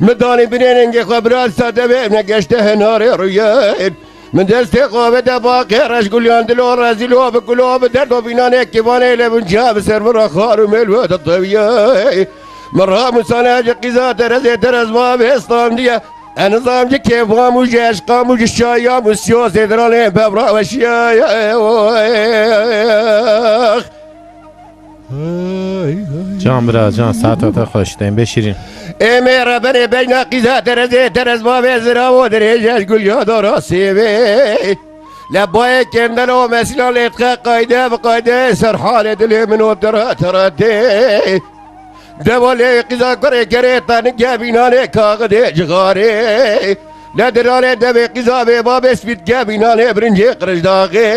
مدانی بریننگ خبرات ساده به نگشته هناری رویین من دست قابت باقی رشگولیان دلو رزیلو بکلو بدرد و بینانه کبانه لبن جاب سرور خار و ملوت الطبیعی مرها مسانه قیزات رزی ترز ما به اسلام دیه نظام جه که فاموش عشقاموش شایا مسیو سیدرانه ببرا و شیاخ Can bira can saat ata hoş deyin be Şirin. امیر بنی بین قیزات رزی ترز ما به زرا و درجش گل یادارا سیوی لبای کندن و مثلا لطقه قایده و قایده سرحال دلی منو تراتی دوالی قیزا کره کره تانی گبینانه کاغده جغاره لدرانه دبی قیزا به باب اسپید گبینانه برنجه قرشداغه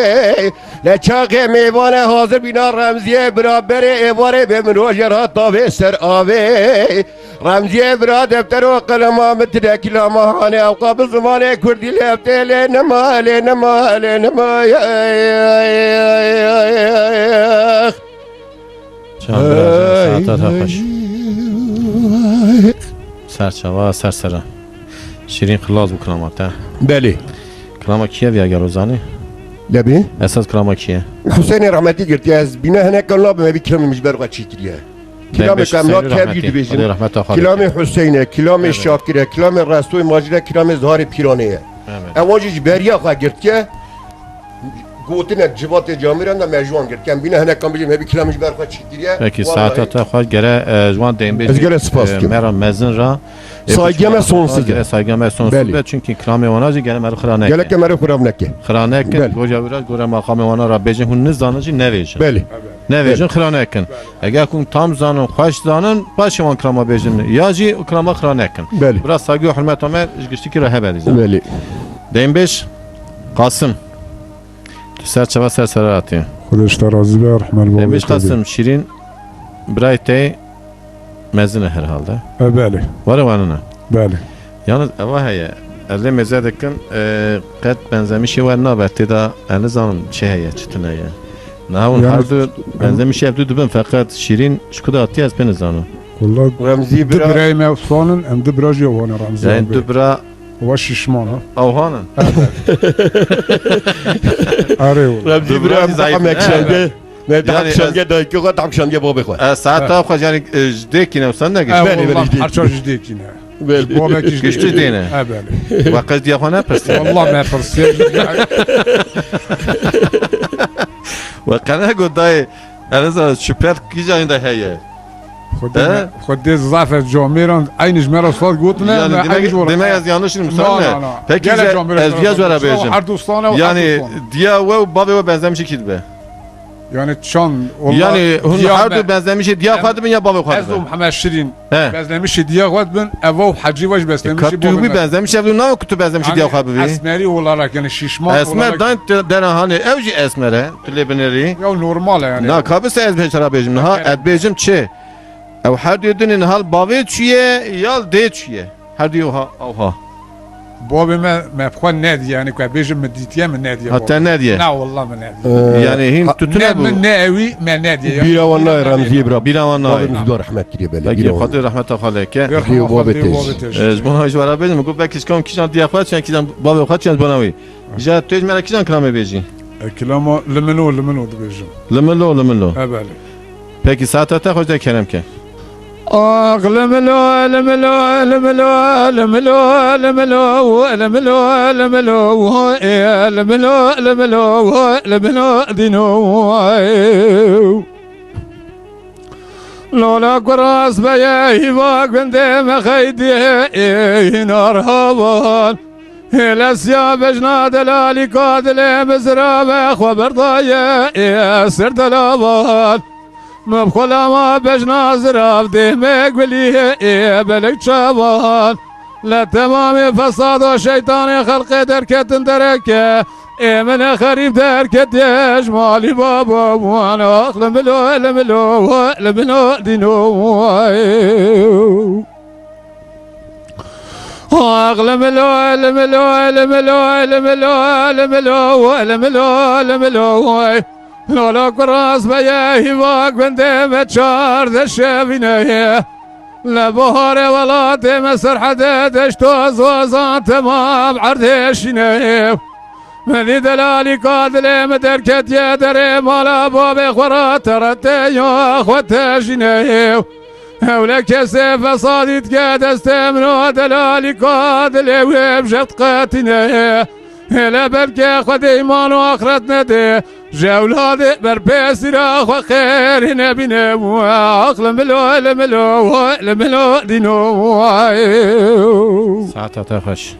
لچاقه میوانه حاضر بینا رمزیه برابر ایواره به منو جراتا به سر آوه رمزیه برا دفتر و قلم آمد کلام هانه اوقاب زمانه کردی لفته لنما لنما لنما Can bira can saat ata hoş. Serçava sersera. Şirin kılaz bu kılamakta. بله Kılama kiye veya gel ozani. لبی Esas kılama kiye. حسین رحمتی گرتی از بینه هنه کن لابه می بکرم مجبر قد چی کریه کلام کاملات کبیر دیویژن کلام حسینه کلام شاکره کلام رستوی ماجره کلام زهار پیرانه اواجی بریا خواه گرد که گوتنه جوات جامیران da mecbuan gert. Kem bine hene kan bijim hebi kilamış berfa çiktiriye. Peki saat ata hoş gere jwan deyin be. Ez gere spas kim. Mera mezin ra. Saygıma sonsuz. Gere saygıma sonsuz. Beli. Ve çünkü kılame vanacı gere mer xırane. Gelek kemeri kuram nekke. Xırane Beli. goja biraz gore makame vana ra bejin hun nizdanıcı ne vejin. Beli. Ne vejin xırane ekin. Eğer kun tam zanın xoş zanın başıvan krama bejin. Yaji krama xırane ekin. Beli. Biraz saygı ve hürmet ama işgişti ki rahebeliz. Beli. Deyin beş Kasım. Serçava sersera atıyor. خودش ترازی به رحمت Deyin beş الله Kasım Şirin Brayte mezine herhalde. بله Var vanına. بله Yalnız eva heye. Elde mezedekin qed benzemişi var nabette da en zanım şey heye çıtına ya. Nahun Yani- her du benzemişi yaptı dubin fakat Şirin şu kadar attı az ben zanım. والله Remzi bira. دبرای ما فلانن ام دبراجي وانا رمزي Yani dubra واش شمان ها avhanın. اره والله Remzi bira Dubra zayıf. am ekşenge. Ne Yani takşenge da ki o takşenge baba koy. Saat daha xoş yani jdeki ne sen ne geç. بله، والله بله. هر چارج دیکینه Beli. بابا کیش Güçlü dine. بله Vakit diyafana pesti. والله ما فرسي Ve kana godai en azından süper gizayında heye. خود ضعف جاميران عينش مرا صاد قوتنا Yani demek az yanlışım لا sen لا ne? لا Peki ezgiyaz var abicim. هر دوستانه Yani diya ve baba ve benzemiş ki be. يعني چان Yani hun her du benzemiş diya fadı ya baba از fadı. محمد شيرين He. بزنمش دیا قد بن او حجی واش بزنمش Katı bir benzemiş ya ne kutu benzemiş diya fadı be. اسمری olarak yani şişman Esmer dan dena hani evci esmere tülebeneri. ya normal yani Na kabısa ezbeş abicim ha edbecim çe. Ev her diyordun hal bave çiye ya de çiye. Her diyor ha ha. بابا ما بخوان نادي يعني كوا بيجي من ديتيا من نادي Hatta ne diye? لا والله من نادي Yani hin tutuna bu. من ناوي ما نادي Bira vallahi Remzi bira. Bir avan nay. Babamız da rahmet kiriye beli. Peki Bira vallahi. Kadir rahmet akaleke. يرحم بابا خاطري تيج. بابا تيج Zbona hiç var abicim. Gop belki skam kişan diye fat sen kişan baba fat sen bana vi. Ja tez merak kişan krame beji. كلامه لمنو دبيجي Lemelo. ابالي Peki saat ata hoca kerem ke. اخ لملو لملو لملو لملو لملو لملو لملو لملو لملو لملو دينو لولا قراص بيا هواك بندي مخيدي نار هوان الاسيا بجنا دلالي قادل مزراب خبر ضايا سر دلابان مبخلا ما بجنا زراب ده مقبليه بلك شابان لا تمام فساد وشيطان خلق دركة دركة من خريب دركة يجمالي بابا وانا لملو لملو لملو دينو لملو لملو لملو لملو لملو لملو لملو لولا قراص بيا هواك بندي متشار ذا الشافينه لبهار ولاتي مسر حددش توزوزان تمام عردشنيو مدي دلالي قادلي مدركت يدري مالا بابي خورات ترتيو اخوتشنيو ولك سيف صادت قد استمنو دلالي قادلي وبجت قاتنيو هلا بركي خد ايمان واخرتنا دي جولادي بربيسرا خو خير نبينا واقل ملو الملو الملو دينو ساعتها تخش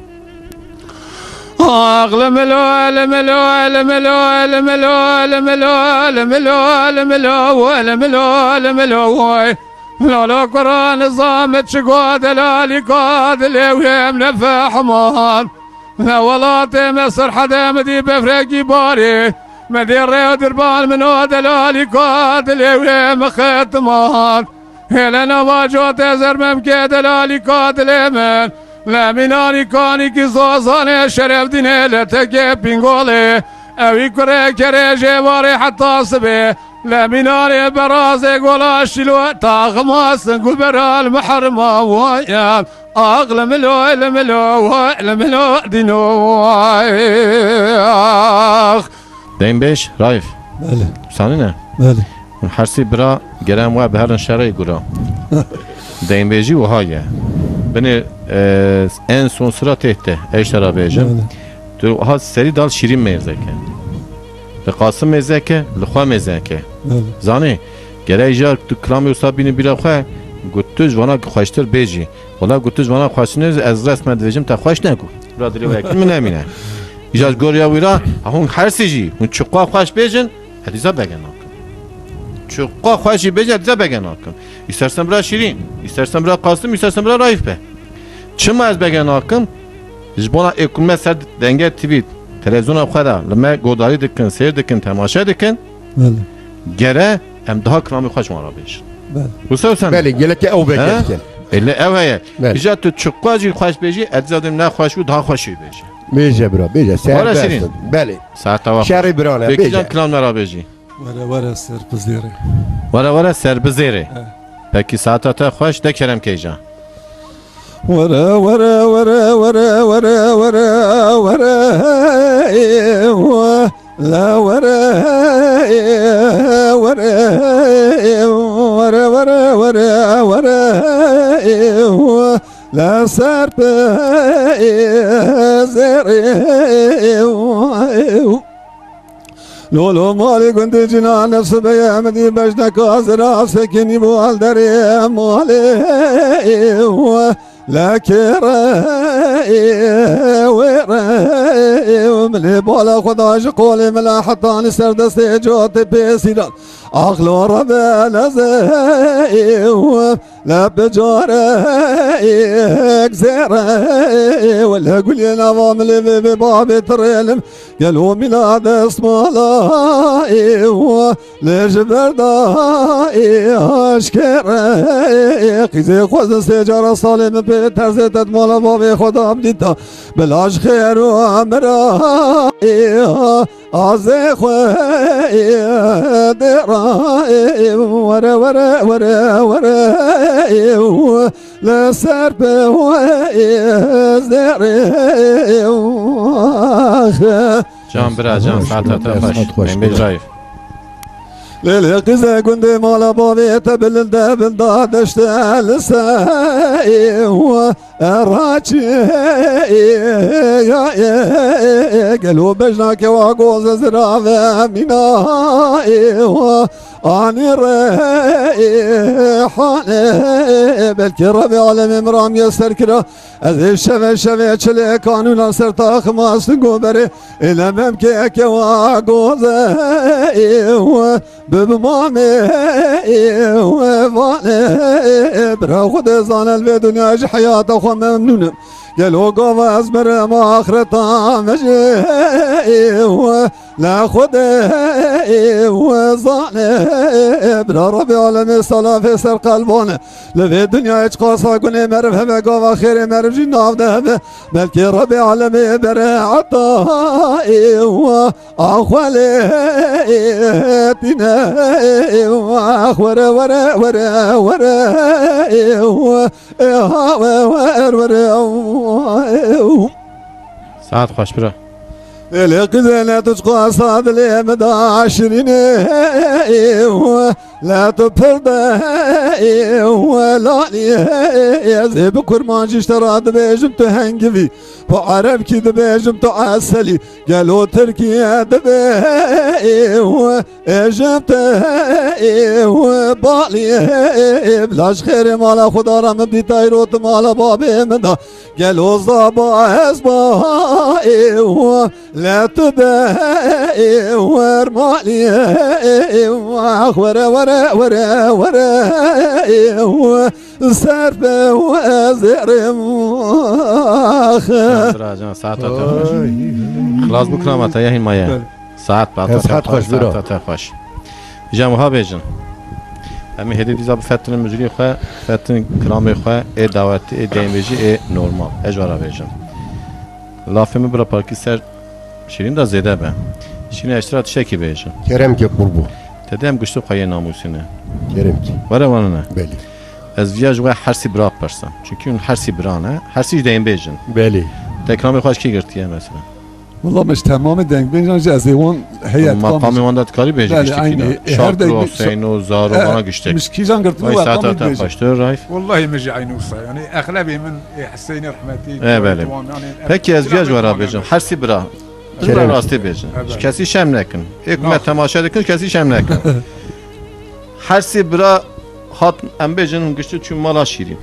اقل ملو الملو الملو الملو الملو الملو الملو الملو الملو لا لا قران الزامت شقود لالي قاد لي وهم نفع حمان لا ولاتي مصر حدا مدي بفرقي باري مدي الريو دربان منو دلالي قاد لي وهم ختمان هلنا واجوت ازر ممكي دلالي قاد لي من لا مناني كاني كي زوزاني شرف ديني لتكي بينغولي اوي كري كري جيواري حتى صبي لا مناني برازي قولا شلو تاغماس نقول برا المحرمة ويان اغلى ملو الملو الملو دينو دين بيش رايف بله سانينه بله حرسي برا گرم و بهرن شرعي گورا دين بيجي وهايه beni en son sıra tehte eştera bejim tu ha seri dal şirin mezeke ve Kasım mezeke lixwa mezeke بله zani gerek jar tu kram yosa bini bila xwe guttuj vana xoştir beji wala guttuj vana xoşnez ez resme divejim ta xoş neku ra dili ve kim nemine ijaz gorya wira hon hersici hun çuqa xoş bejin hediza begen çuqa xoşi beji hediza begen akın istersen bira şirin istersen bira Kasım istersen bira Raif be çım az begen akın jbona ekonomi ser denge TV televizyona xweda lime godari dikin seyir dikin temaşa dikin بله gere em daha kramı xoş mara beş بله bu sen بله gelek او بگه elle ev heye بله. ija tu çuqacı xoş beji edzadım ne xoş bu daha xoş beji بیجه برا بیجه سر ولا شیرین. دست بله saat tava شری برانه bekican بیجه kram mara beji وره وره سر بزيري vara ser bizere peki saat ata xoş de kerem keycan وره وره وره وره وره وره وره لا وره وره وره وره وره وره لا سرب زري لولو مالي كنت جنا نفس بيامدي بجنك أزرع سكني بوالدري مالي لا كراي وراي وملي بولا خداش قولي ملا حطاني سردستي جوت بيسيرا عقلو ربا لزي لا بجاري كزيري ولا قولي نظام لي ببابي تريلم قالوا ميلاد اسم الله لجبرداي اشكري قيزي خوز سجارة صالم بترزت مالا بابي خدا بديتا بلاش خير وامرأي عزي خوي دراي ورا ورا ورا ورا لا سرب زري can biraz can saat ata xoş ben bej Raif ليلي قزا كندي مالا بابي تبل الدبل دادشت لساي راجي قالوا بجناك واقوز زرافة مناي اني ريحاني بلكي ربي علم امرام يسر كرا اذي شفا شفا چلي كانو ناصر تاخ ماس قبري الى ممكيك واقوز بمامي وفاني برا خد زانا الدنيا اج حياته خو ممنون قالوا قواز مرم اخرتا مجي لا خد وزاني برا ربي عالمي صلاة في سر قلبونه لفي الدنيا اج قاصا قني مرم هبه قوا خير مرم جناف دهبه بلكي ربي عالمي برا عطائي واخوالي تنا Ah vere vere vere vere Saat xoş bira. Ele kızene tuşka sadle medaşirine la tupırda la liye bu kurmancı iştarad bejim tu hengivi bu arab ki de bejim tu asali gel o Türkiye'de be ejemte bali blaş khir mala khudaram bi tayrot mala babem da gel o zaba ezba لا تباهي ورمالي ورا ورا ورا ورا سرب وزر Bira can saat ata xoş. Xlas bu kramata ya himaya. Saat bata Saat xoş bira. Saat ata xoş. Jam ha bejin. Emi hedi diza bu fetrin müziği xwe, fetrin kramı xwe, e daveti, e demeji, e normal. Ejvara bejin. Lafımı bira parki ser Şirin da zede be. Şirin eştirat şeki bejin. Kerem ki kurbu. Dedem güçlü kaye namusine. Kerem ki. Vara vanına. Beli. Ez viyaj ve hersi bira persam. Çünkü un hersi birane, hersi deyim bejin. Beli. Tekramı xoş ki girtiye mesela. والله مش تمام دنگ بینجان جزیوان هیئت Maqami vanda tkari bejin Bəli, güçlü aynı. ki. Her Şarkı de- Hüseyin Zaro bana güçlü. مش kizan gırtlı Vay var saat tam ata bir başlıyor Raif. والله مجي عينوسا يعني اغلبي من حسين رحمتي بله. Peki ez viyaj var abicim. Hersi bira. Kerem. Kerem rastı bejin. Evet. Kesi şemlekin. Hükümet Nasıl? temaşa dikin kesi şemlekin. Hersi bira hat embejin güçlü tüm mala şirin.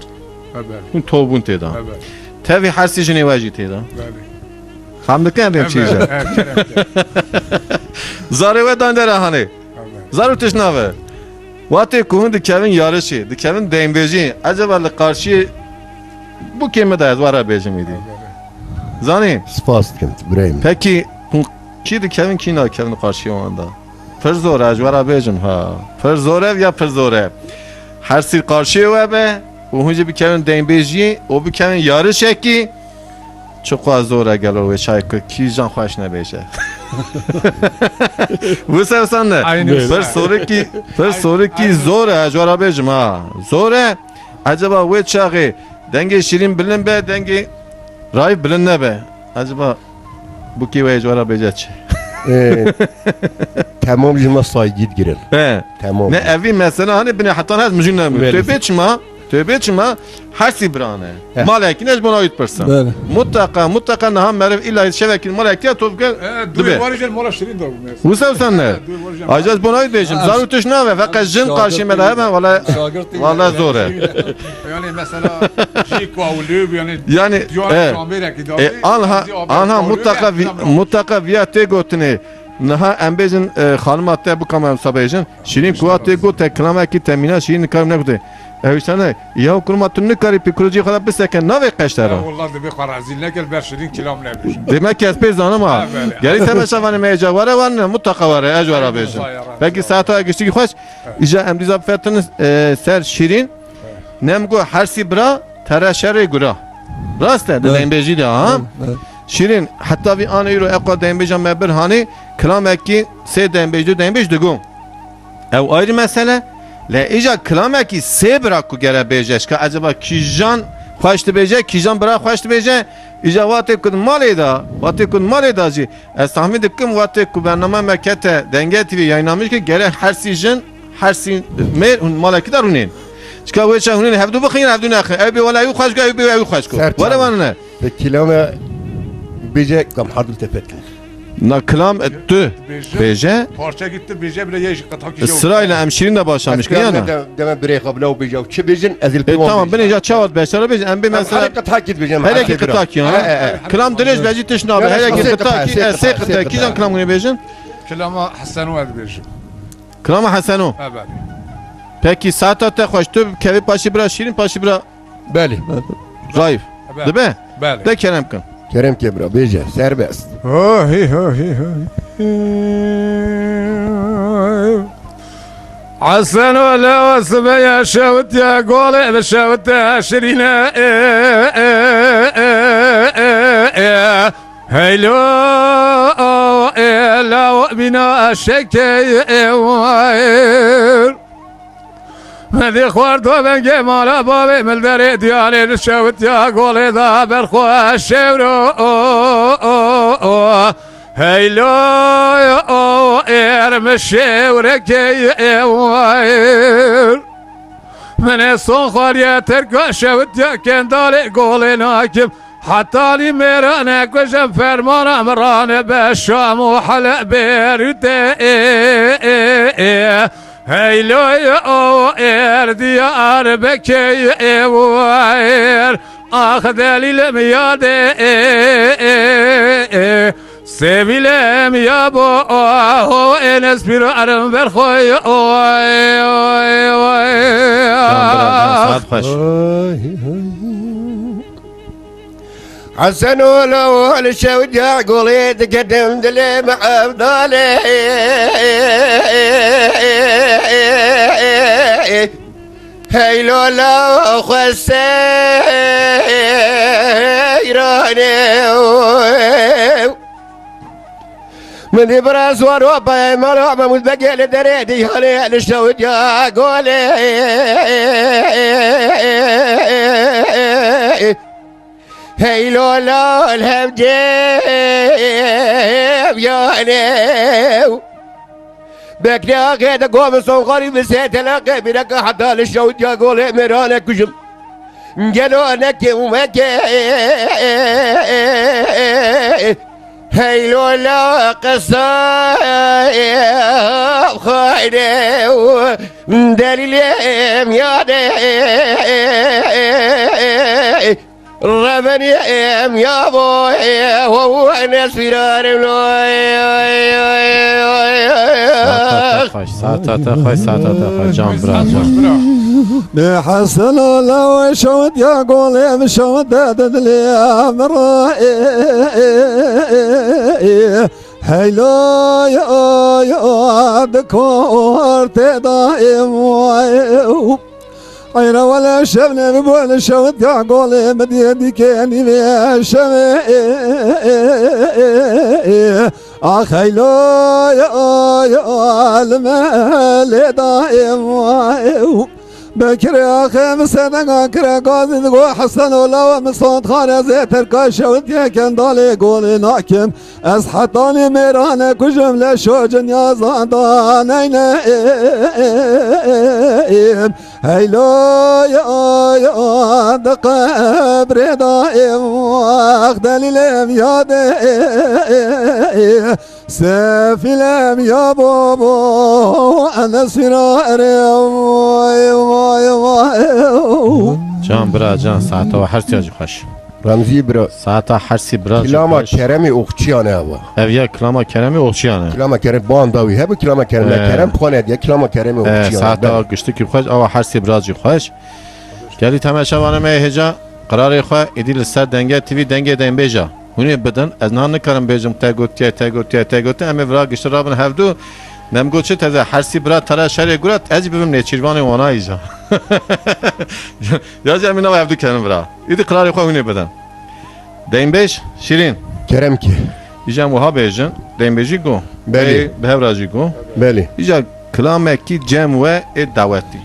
Evet. Hun tobun teda. Evet. Tevi hersi jine vaji teda. Bale. Hamdıkın dem çiğce. Evet, Kerem. Zarı ve dandere hani. Evet. Zarı tışnave. Vate kuhun dikevin yarışı. Dikevin dembeji. Acaba karşı bu kelime de var abicim idi. Zani. Spas kent. Brahim. Peki ki dikevin kina kevin karşı o anda. Pır zor acvar abicim ha. Pır zor ev ya pır zor ev. Hersi karşı ve be. O hunca bir kevin dembeji. O bir kevin yarış ki. Çok az zor gelir ve şarkı ki can hoş ne beşe. Bu sevsen ne? Aynı. Bir soru ki zor acaba abicim ha. Zor acaba ve çağı denge şirin bilin be denge Raif bilin ne be. Acaba bu ki ve acaba abicim. Tamam jima saygı girer. He. Tamam. Ne evi mesela hani bine hatan az müjünle mi? Böyle. Tövbe çima hersi brane. He. Malakin ez buna ait person. Bəli. Mutlaka naham merif illa şevekin malakiya topka. دوی وارجل مالا شیرین دارم Bu sevsen ne? Acaz buna ait diyeceğim. Zarı tuşna ve fakat jin karşı mela hemen valla valla zor. Yani mesela Jiko و لوب yani Yani anha mutlaka viyate gotine. Naha embezin hanımatta bu kamera sabahın şirin kuvvete go teklama ki temina şirin karim nekde. Evşane ya kurmatın ne karı psikoloji kadar bir seken nave kaçtara. والله دبی قرازیل نکل بر شیرین کلام نبیشم Demek ki espri zanım ha. Evet. Geri temesa vanı meyce var ne mutlaka var ecvar abicim. Peki saate geçti ki hoş. İca emdiza fetiniz ser şirin. Nemgo hersi bra tereşere gura. Rast de dembeji de ha. Şirin hatta bir an euro ekwa dembejam mebir hani klam eki se dembejdu dembej dugun. Ev ayrı mesele. Le ica klam eki se bırak ku gere bejeş ka acaba kijan Xoştu beje, kijan bırak xoştu beje. İca vate kun maleda, vate kun maleda ji. Tahmin dikim vate ku bername mekete denge TV yayınlamış ki gere her si malaki da runin. Çıka veçe hunin hevdu bakın hevdu nakı. Ebi vela yu xoş ebi ebi xoş ko. Vara vanne. Ve kilama bece kam hardul tepetli. Na klam tü beje. Parça gitti beje bile yeşil katak yiyor. Sırayla emşirin de başlamış ki yana. Deme bire kabla o bece. Çi becin ezil Tamam ben ica çavat beşara beje. Embi mesela Her takip becem. hele ki kıtak ya. Klam direj beji tişna abi. Hele ki kıtak ki se kıtak. Kijan klam güne bejin? Kelama Hasan var beje. Klam Hasanu. Evet. Peki saat te xoş tu kevi paşi bira şirin paşi bira Beli. Raif. Değil mi? Bale. De Kerem kan. Kerem kebra bece serbest. حسن ولا وسبا يا شوت يا قول يا شوت يا شرينا هيلو لا بنا الشكي مدي خوارد و بنگی مالا بابی ملدری دیاری نشوت یا گولی دا برخواش شورو هیلو ارمشی ورکی ایر من صون خارية تركا شوت يا كندالي قولي ناكب حتى لي ميرانا كشم فرمانا مرانا بالشام وحلق بيرتي هيلو يا ديار بكي وير اخذ لي الميادي سبيلم يا بو هو انس بيرارم برخوي ساعت خوش حسن ولو الشوج قولي تقدم دلي مع افضالي هيلو لو خسيراني من إبراز وروبا مرحبا متبقى لدريدي هولي الشوج قولي هيلو لا الهمجيب يا نيو بكنا غيدا قوم صنغاري بسيت لقى بنك حتى للشوج قولي مرانا كجم قالوا انك ومكي هيلو لا قصايب خايني دليلهم يا دي ربني يا بوي وهو ناس فرار ساعت خوش جان برا جان بحسن لو شوت يا قولي بشوت داد لي امر هيلو يا دكور تدايم عين ولا شبنا بقول شوت يا قولي مديدي كاني بيا شمي هيلو يا المال دايم بكر يا خمس سنة كرا قاضي نقول حسن ولا مصاد خانة زيت الكاش ودي كان ضالي قولي ناكم أصحطاني ميرانا كجملة شوجن يا زادانين هيلو يا دقبر دائم واخدلي لم يا سافلم يا بابا أنا سراري جان برا جان ساعت و هر سیاج خوش رمزي برا ساعت هر سی برا كلاما كرمي اوخچيانه هوا اویا کلاما کرمی اوچیانه كلاما كرم بانداوي هبو كلاما كرم كرم خانه دي كلاما كرمي ساعت اوخچيانه گشتی کی خوش او هر سی برا جی خوش گلی تماشاوانه می هجا قرار خو ایدی لسر دنگه تیوی دنگه دیم بیجا هونی بدن از نان نکرم بیجم تگوتی امی برا گشت رابن هفدو نم گوچه تازه هر سی برا ترا شری گورت ازی ببم نچیروان وانا ایجا یازی امینا و هفدو کنم برا ایدی قرار خو هونی بدن دیم بیش شیرین كرم كي ایجا موها بیجن دیم بیجی گو بله. به هفراجی گو بله ایجا کلامکی جم و دعوتی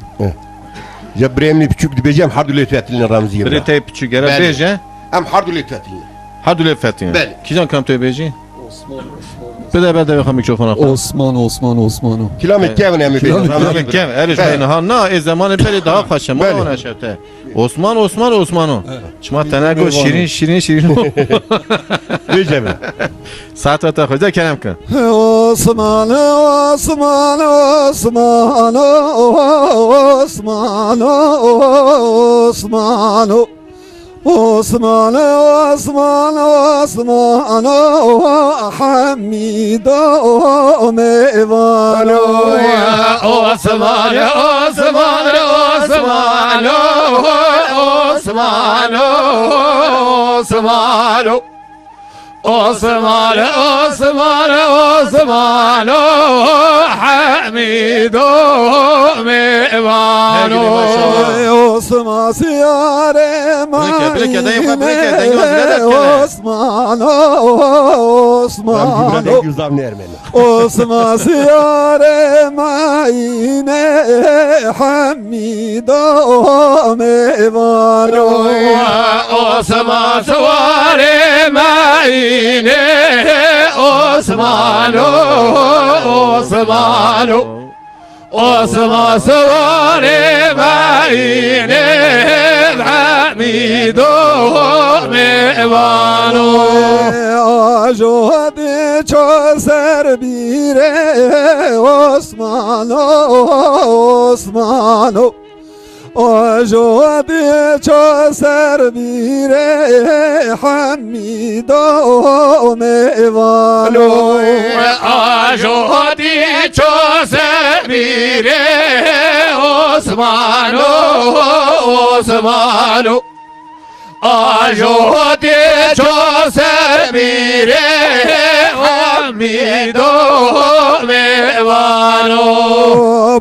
جبريمني بچوك دبيجام حردو ليتاتلنا رمزي بری تی پچو گره بله. بیجه ام حردو ليتاتلنا هر دوله فتینه بله. کی جان کم توی بیجی بده بخوام میکروفون عثمان كلاما كامن امي کلام بيجام کم ارش بین ها نه از زمان بری daha خوشه ما بله. اون اشته عثمانو شما تنگو شیرین بيجام ساعت تا خدا کنم کن عثمان حميد ميوانو عثمان حميد ميوانو Osman siyare Breke, dayı bak, breke, dayı bak, mayne breke. Osman Ben gübrede Osman yüzden Ermeni. Osman siyare mayne Hamida mevano Osman suvari mayne Osmano Osmano Osman suvari mayne Hamido mevano Ajodi ço serbire Osmano Osmano Ajodi ço serbire Hamido mevano Ajodi chose mire Osmano Osmano Ajodi chose mire Hamido mevano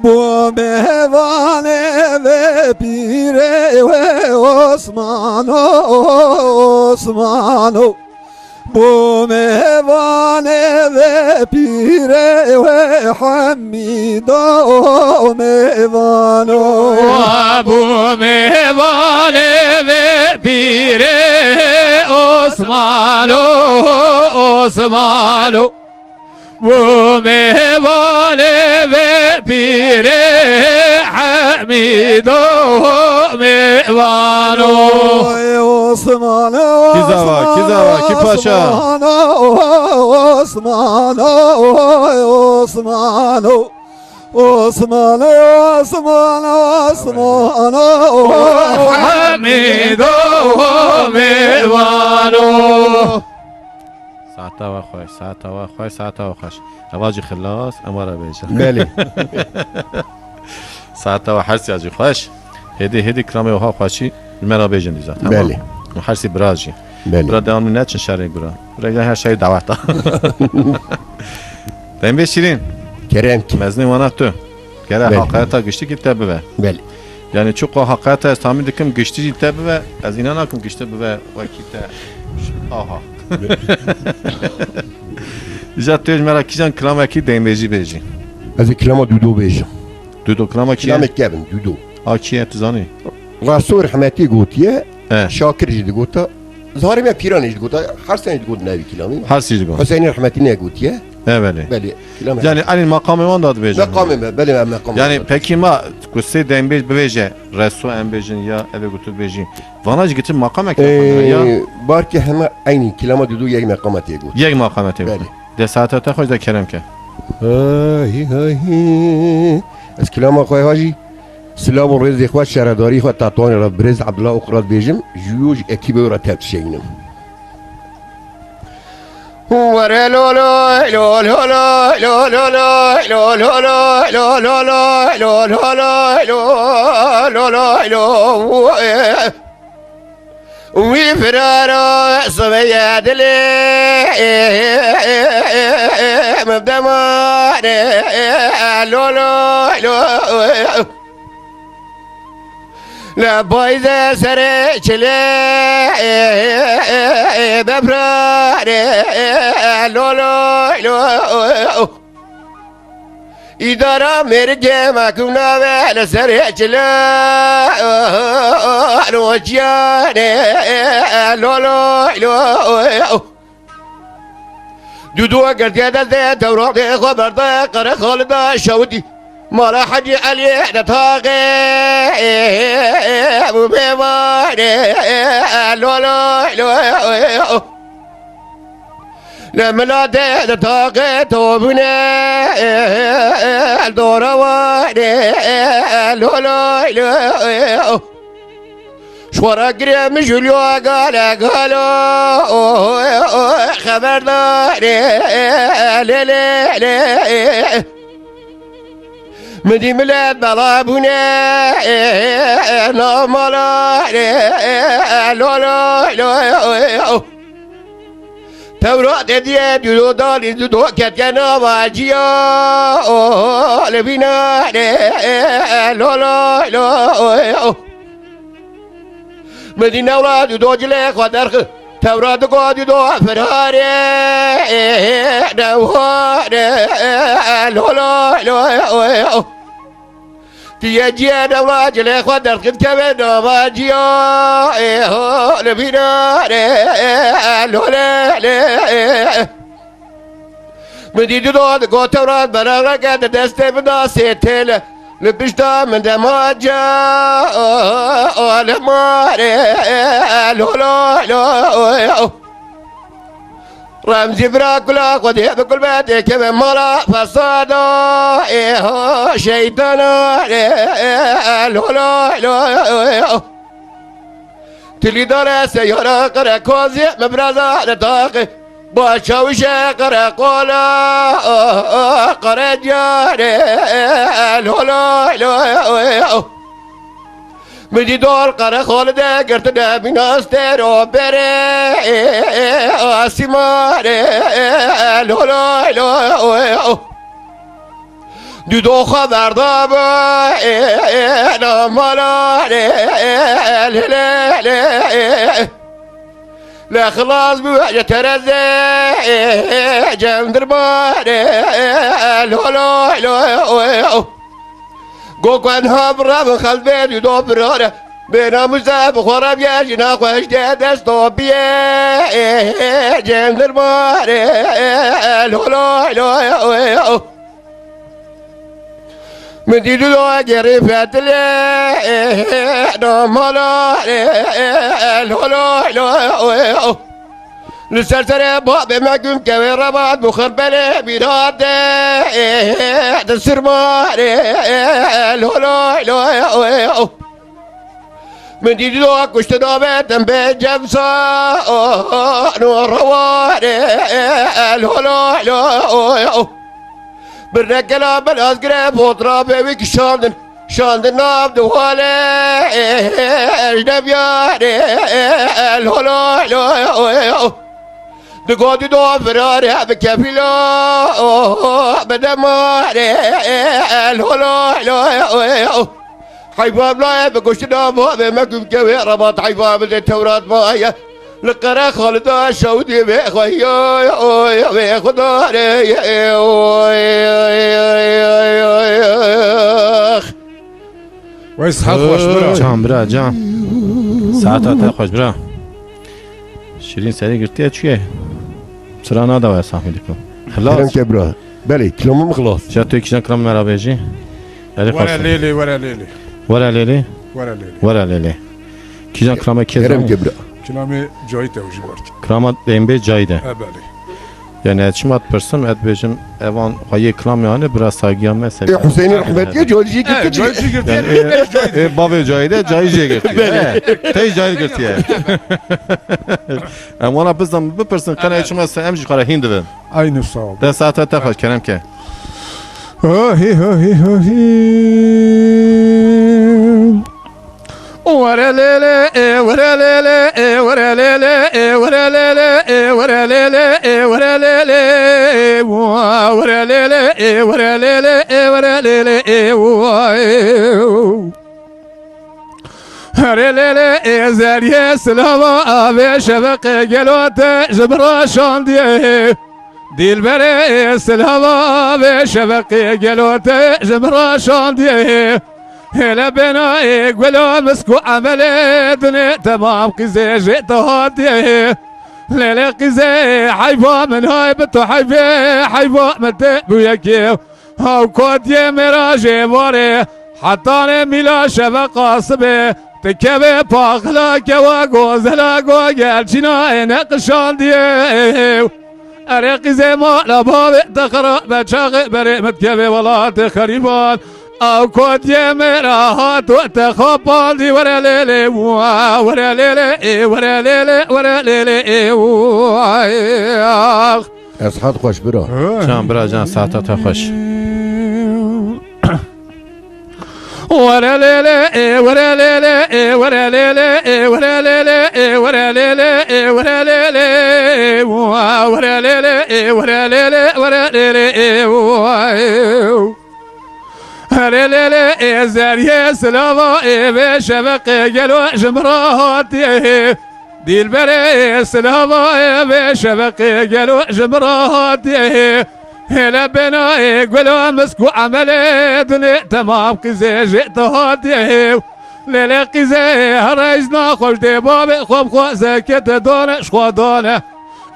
Bu mevane ve pire ve Osmano Osmano Bu mevane ve pire ve Hamido mevano Abu mevane ve pire Osmano Osmano Bu mevane ve pire Hamido mevano Osmano Kizava, ki paşa. Osmano Osmano Osmano Hamido mevano ساعتا و خوش اواجی خلاص امارا بیجا بله ساعتا و حرسی آجی خوش هدی کرامه و ها خوشی مرا بیجن دیزا بله حرسی براجی بله برا دوام نچن شرعی برا her şey davata دیم به شیرین Kerem ki مزنی وانه تو گره بله. حقیقتا گشتی که تبه به بله yani çok حقیقتا از تامین دکم گشتی تبه به از اینا نکم گشته به وکی تا آها Rica ediyorum merak kişen klama ki demeci beji. از کلام دودو بیشم Dudu klama ki. کلام کبن دودو Akiye tizani. رسول رحمتی گوتیه He. شاکر جدی گوتا ظاهر من پیران جدی گوتا هر سنه جدی گوت نبی کلامی Her şeyi go. حسین رحمتی نه گوتیه Evet. بله کلام Yani alin makamı van da beji. مقام بله مقام Yani peki ma kusse dembeji beje resu embejin ya eve götür beji. Vanaj gitti makam ekran ya. بار که همه عینی کلام دودو یک مقامتی گوت Yek makam ete. بله De saate ta hoş da kerem ke. هی هی از کلام خواه هاجی سلام و رزق خواه شهرداری خواه تطوان را برز عبدالله اقراد بیجم جیوج اکیبه را تبت شینم ورا لو لو لو لو لو لو لو لو لو لو لو لو لو لو لو لو وی فرارا سویا دلی مبدمان لو لو لو لا بايز سر چله ببرار لو لو لو إدارة مرجع ما كنا ولا سر چله الوجيان لو لو لو دودو قرد ده دورات خبر ده قر خالد شودي ما راح اجي عليه نتاقي ابو بيواني لو لو لو لما لا ده نتاقي توبنا الدورواني لو لو لو شورا قريم جوليو قالوا خبرداري لي لي لي مدي ملاد بلابونا لا مالا لو لو لو تورات دي دو دالي دو كتنا واجيا لبينا لو لو لو مدينة أولاد دوجلي خدرخ توراد قاد دو فراري نوهاري لولا لولا تيجي أولاد جلي خدرخ كبير نواجيا لبناري لولا لولا مديد دود قوتورات برارك دستي بداسي تيل لبشتا من دماجا لماري لولا لولا رمزي براكولا قدي بكل بيتي كم مالا فصادا شيطانا لولا لولا تلي دار سيارة قرا كوزي مبرزا لطاقي باشاوش قرا قولا قرا جاري لولا لولا مدي دور قرا خالده قرت دابيناس تيرو بري اسماري لولا لولا دو خبر دابا نمالا لا خلاص بوجه ترزي جام درباري لولا لولا قوكوان هابرا من خلف بيت يدو برارة بينا مزاب خورا بيجينا خوش دستو بيه جام درباري لولا لولا مدي دلو جري فاتلي نمالا لولا لولا لسرسر باب مقوم كوي رباط بخر بلي بيراد تسرماري لولا لولا مدي دلو كشت دابتن بجمسا نور رواري لولا لولا بالرجلة بالأزقرة بوطرة بيك شاندن ناب دوالي اجنب ياري الهلا لا دقودي دو فراري بكفيلا بدماري الهلا لا حيفاب لا بكوش ناب بمكب كوي رباط حيفاب التورات مايا لقرا خالد شودي بخويا بخداري ويسحق خوش برا جان برا جان ساعتها خوش برا شيرين سري قرتيها چيه سرا نادا يا صاحبي لكم كلام خلاص كبرى بلي كلام خلاص جاتو كيشان كلام مرا بيجي ورا ليلي ورا ليلي ورا ليلي ورا ليلي ورا ليلي كيشان كلام كلام كيزان كبرى كلامي جاي توجي برك كلام بيمبي جايده ابالي يعني اتشمات برسن ات بيجن ايوان هاي كلام يعني برا ساقيان مثلا حسين الرحمتي جوجي جاي كتجي قلت يعني بابي جايده جاي جي قرتي تي جاي قرتي ام وانا بزم بپرسن قنا اتشمات امجي قرا هند بن عين الصواب ده ساعتها تاخذ كلام كه هي هي ورا ليلي ورا ليلي ورا ليلي ورا ليلي ورا ليلي ورا ليلي ورا ليلي ورا ليلي ورا ليلي هرليلي زاريه سلامة أبي شبق قلوت جبرا شانديه ديل بري سلامة أبي شبق قلوت جبرا شانديه هلا بنا يقولوا مسكو عملي دنيا تمام قزي جيت هاديه ليلي قزي حيفا من هاي بتو حيفا متى بوياكيو هاو كود يمراجي بوري حتى ميلا شبق قاصبي تكبي باخلا كوا غوزلا غوغل جنا نقشان ديه اريق زي ما لباب تقرا بشاغ بري متكبي ولا تخريبان او كود يمراهات وتخبال دي ورا ليلي ورا ليلي ورا ليلي ورا ليلي اسحاق خوش برا جان برا جان ساعتها خوش ورا ليلي ورا ليلي ورا ليلي ورا ليلي ورا ليلي ورا ليلي ورا ليلي ورا ليلي ورا ليلي هرلي زريه سلاوا بشبق قالو جمراتي ديل بري سلاوا بشبق قالو جمراتي هلا بنا يقولوا مسكو عملي دني تمام كزي جئت هاتي ليلة قزي هرجنا خوش دي بابي خوب خو زكت دونه شخوا دونه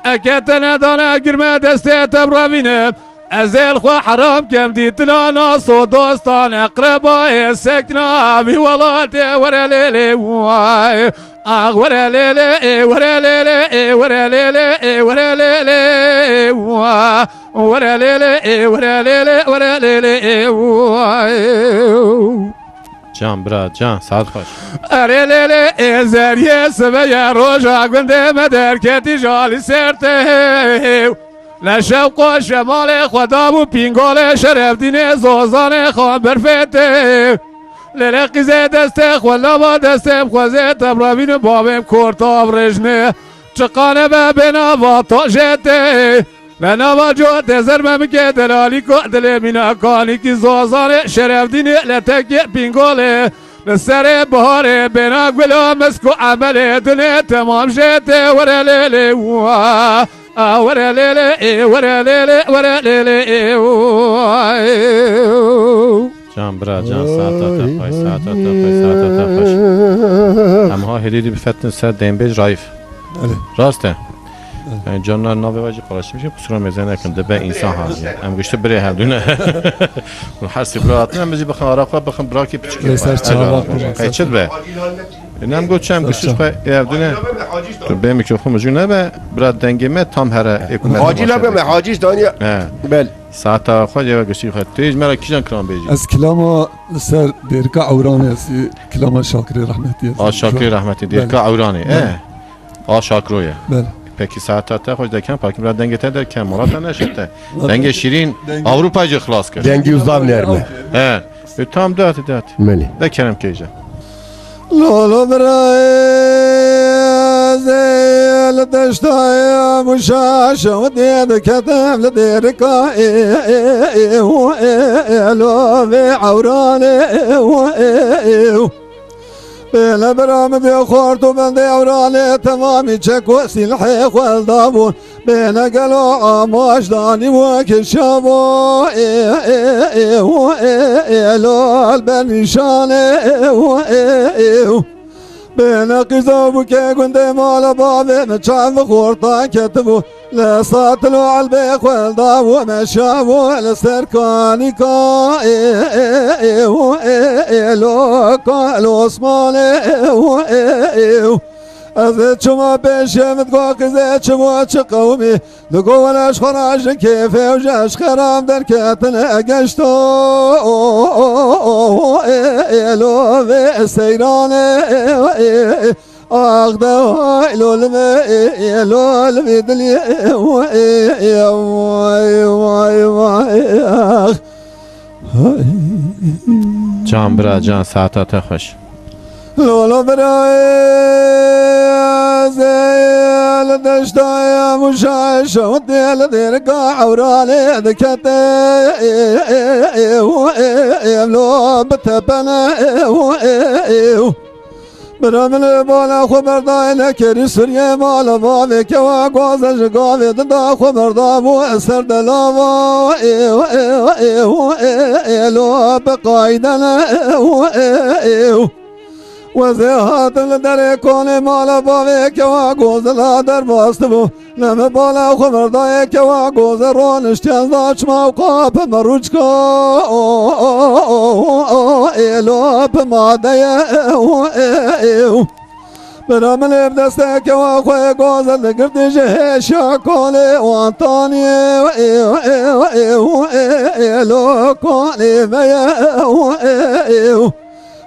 اكتنا دونه قرمه دستي تبرابينه ازيل خو حرام كم ديتنا ناس ودوستان اقرباء سكنا بي ولاتي ورا ليلي واي ورا ليلي ورا ليلي ورا ليلي ورا ليلي ورا ليلي ورا ليلي ورا ليلي واي جان برا جان ساعت خوش ارلele زریه سبیا روژا گنده مدر کتی جالی سرته لشوق و شمال خدا و پینگال شرف دین زوزان خان برفته لیل قیزه دسته خلا با دستم خوزه تبرابین بابم کرتاب رجنه چقانه به بنا و تاجته بنا و جو دزرمم که دلالی که دل مینا کانی کی زوزان شرف دین لتک پینگاله لسر بهاره بنا گلا مسکو عمله دنیا تمام شده ورا لیلی ورا لیلی ورا لیلی ورا لیلی جان برا جان ساعت خوش ساعت خوش همها هلیلی بفتن سر دنبیج رایف راسته yani canlar navevacı paylaşmış ya kusura mezen yakında ben insan hali am güçte bire her düne her sibratın am bizi bakın araka bakın bırakıp küçük kaçır be nem göçem güçsüz ev düne ben mikrofon june be biraz dengeme tam her ekonomi حاجی لبه حاجیش دانیا بل ساعت خود یا گشتی خود تیج مرا کیجان کرام بیجی از کلام سر دیرکا عورانی است کلام شاکری رحمتی است شاکری رحمتی دیرکا عورانی شاکرویه بله Peki saat خوش دکن پاکی برای دنگ تر کم مرات نشده دنگ شیرین Avrupa cı خلاص کرد dengi uzlav nerme he tam dağıtı meli دکرم کیجا لولو برای زیل دشتای مشاش و دید کتم لدیرکا لو به عورانه بلا برام بی خورد و بلده عورانه تمامی چک و سلحی خلدابون بین قلو آماش دانی و کشابو لول بنشانه بين قزوب كي قند مال بابي مشان خورطان كتبو لا ساطلو على البيخ والضاو مشابو لسركاني كا لو كا العثماني از شما بشم تقاق زيت شما قومي دقو ولاش خراج كيف وجاش خرام در كاتن اقشتو لو في سيران اغدا لو دلي جان برا جان ساعت خوش لولو برای زیل دشتای مشاش و دیل دیرگا عورانه دکته لو بتبنه برامل بالا خبردای نکری سریه مال باوی که و گازش گاوی دا خبردای و اثر دلاوا لو بقایدنه وزهات الدر کن مال باوی که و گوزلا در باست بو نم بالا خبردای که و گوز رونش چند چما و قاپ مروج که ایلو بماده برامل ابدسته که و خوی گوزل گرد جه شاکاله و انتانی ایلو کانی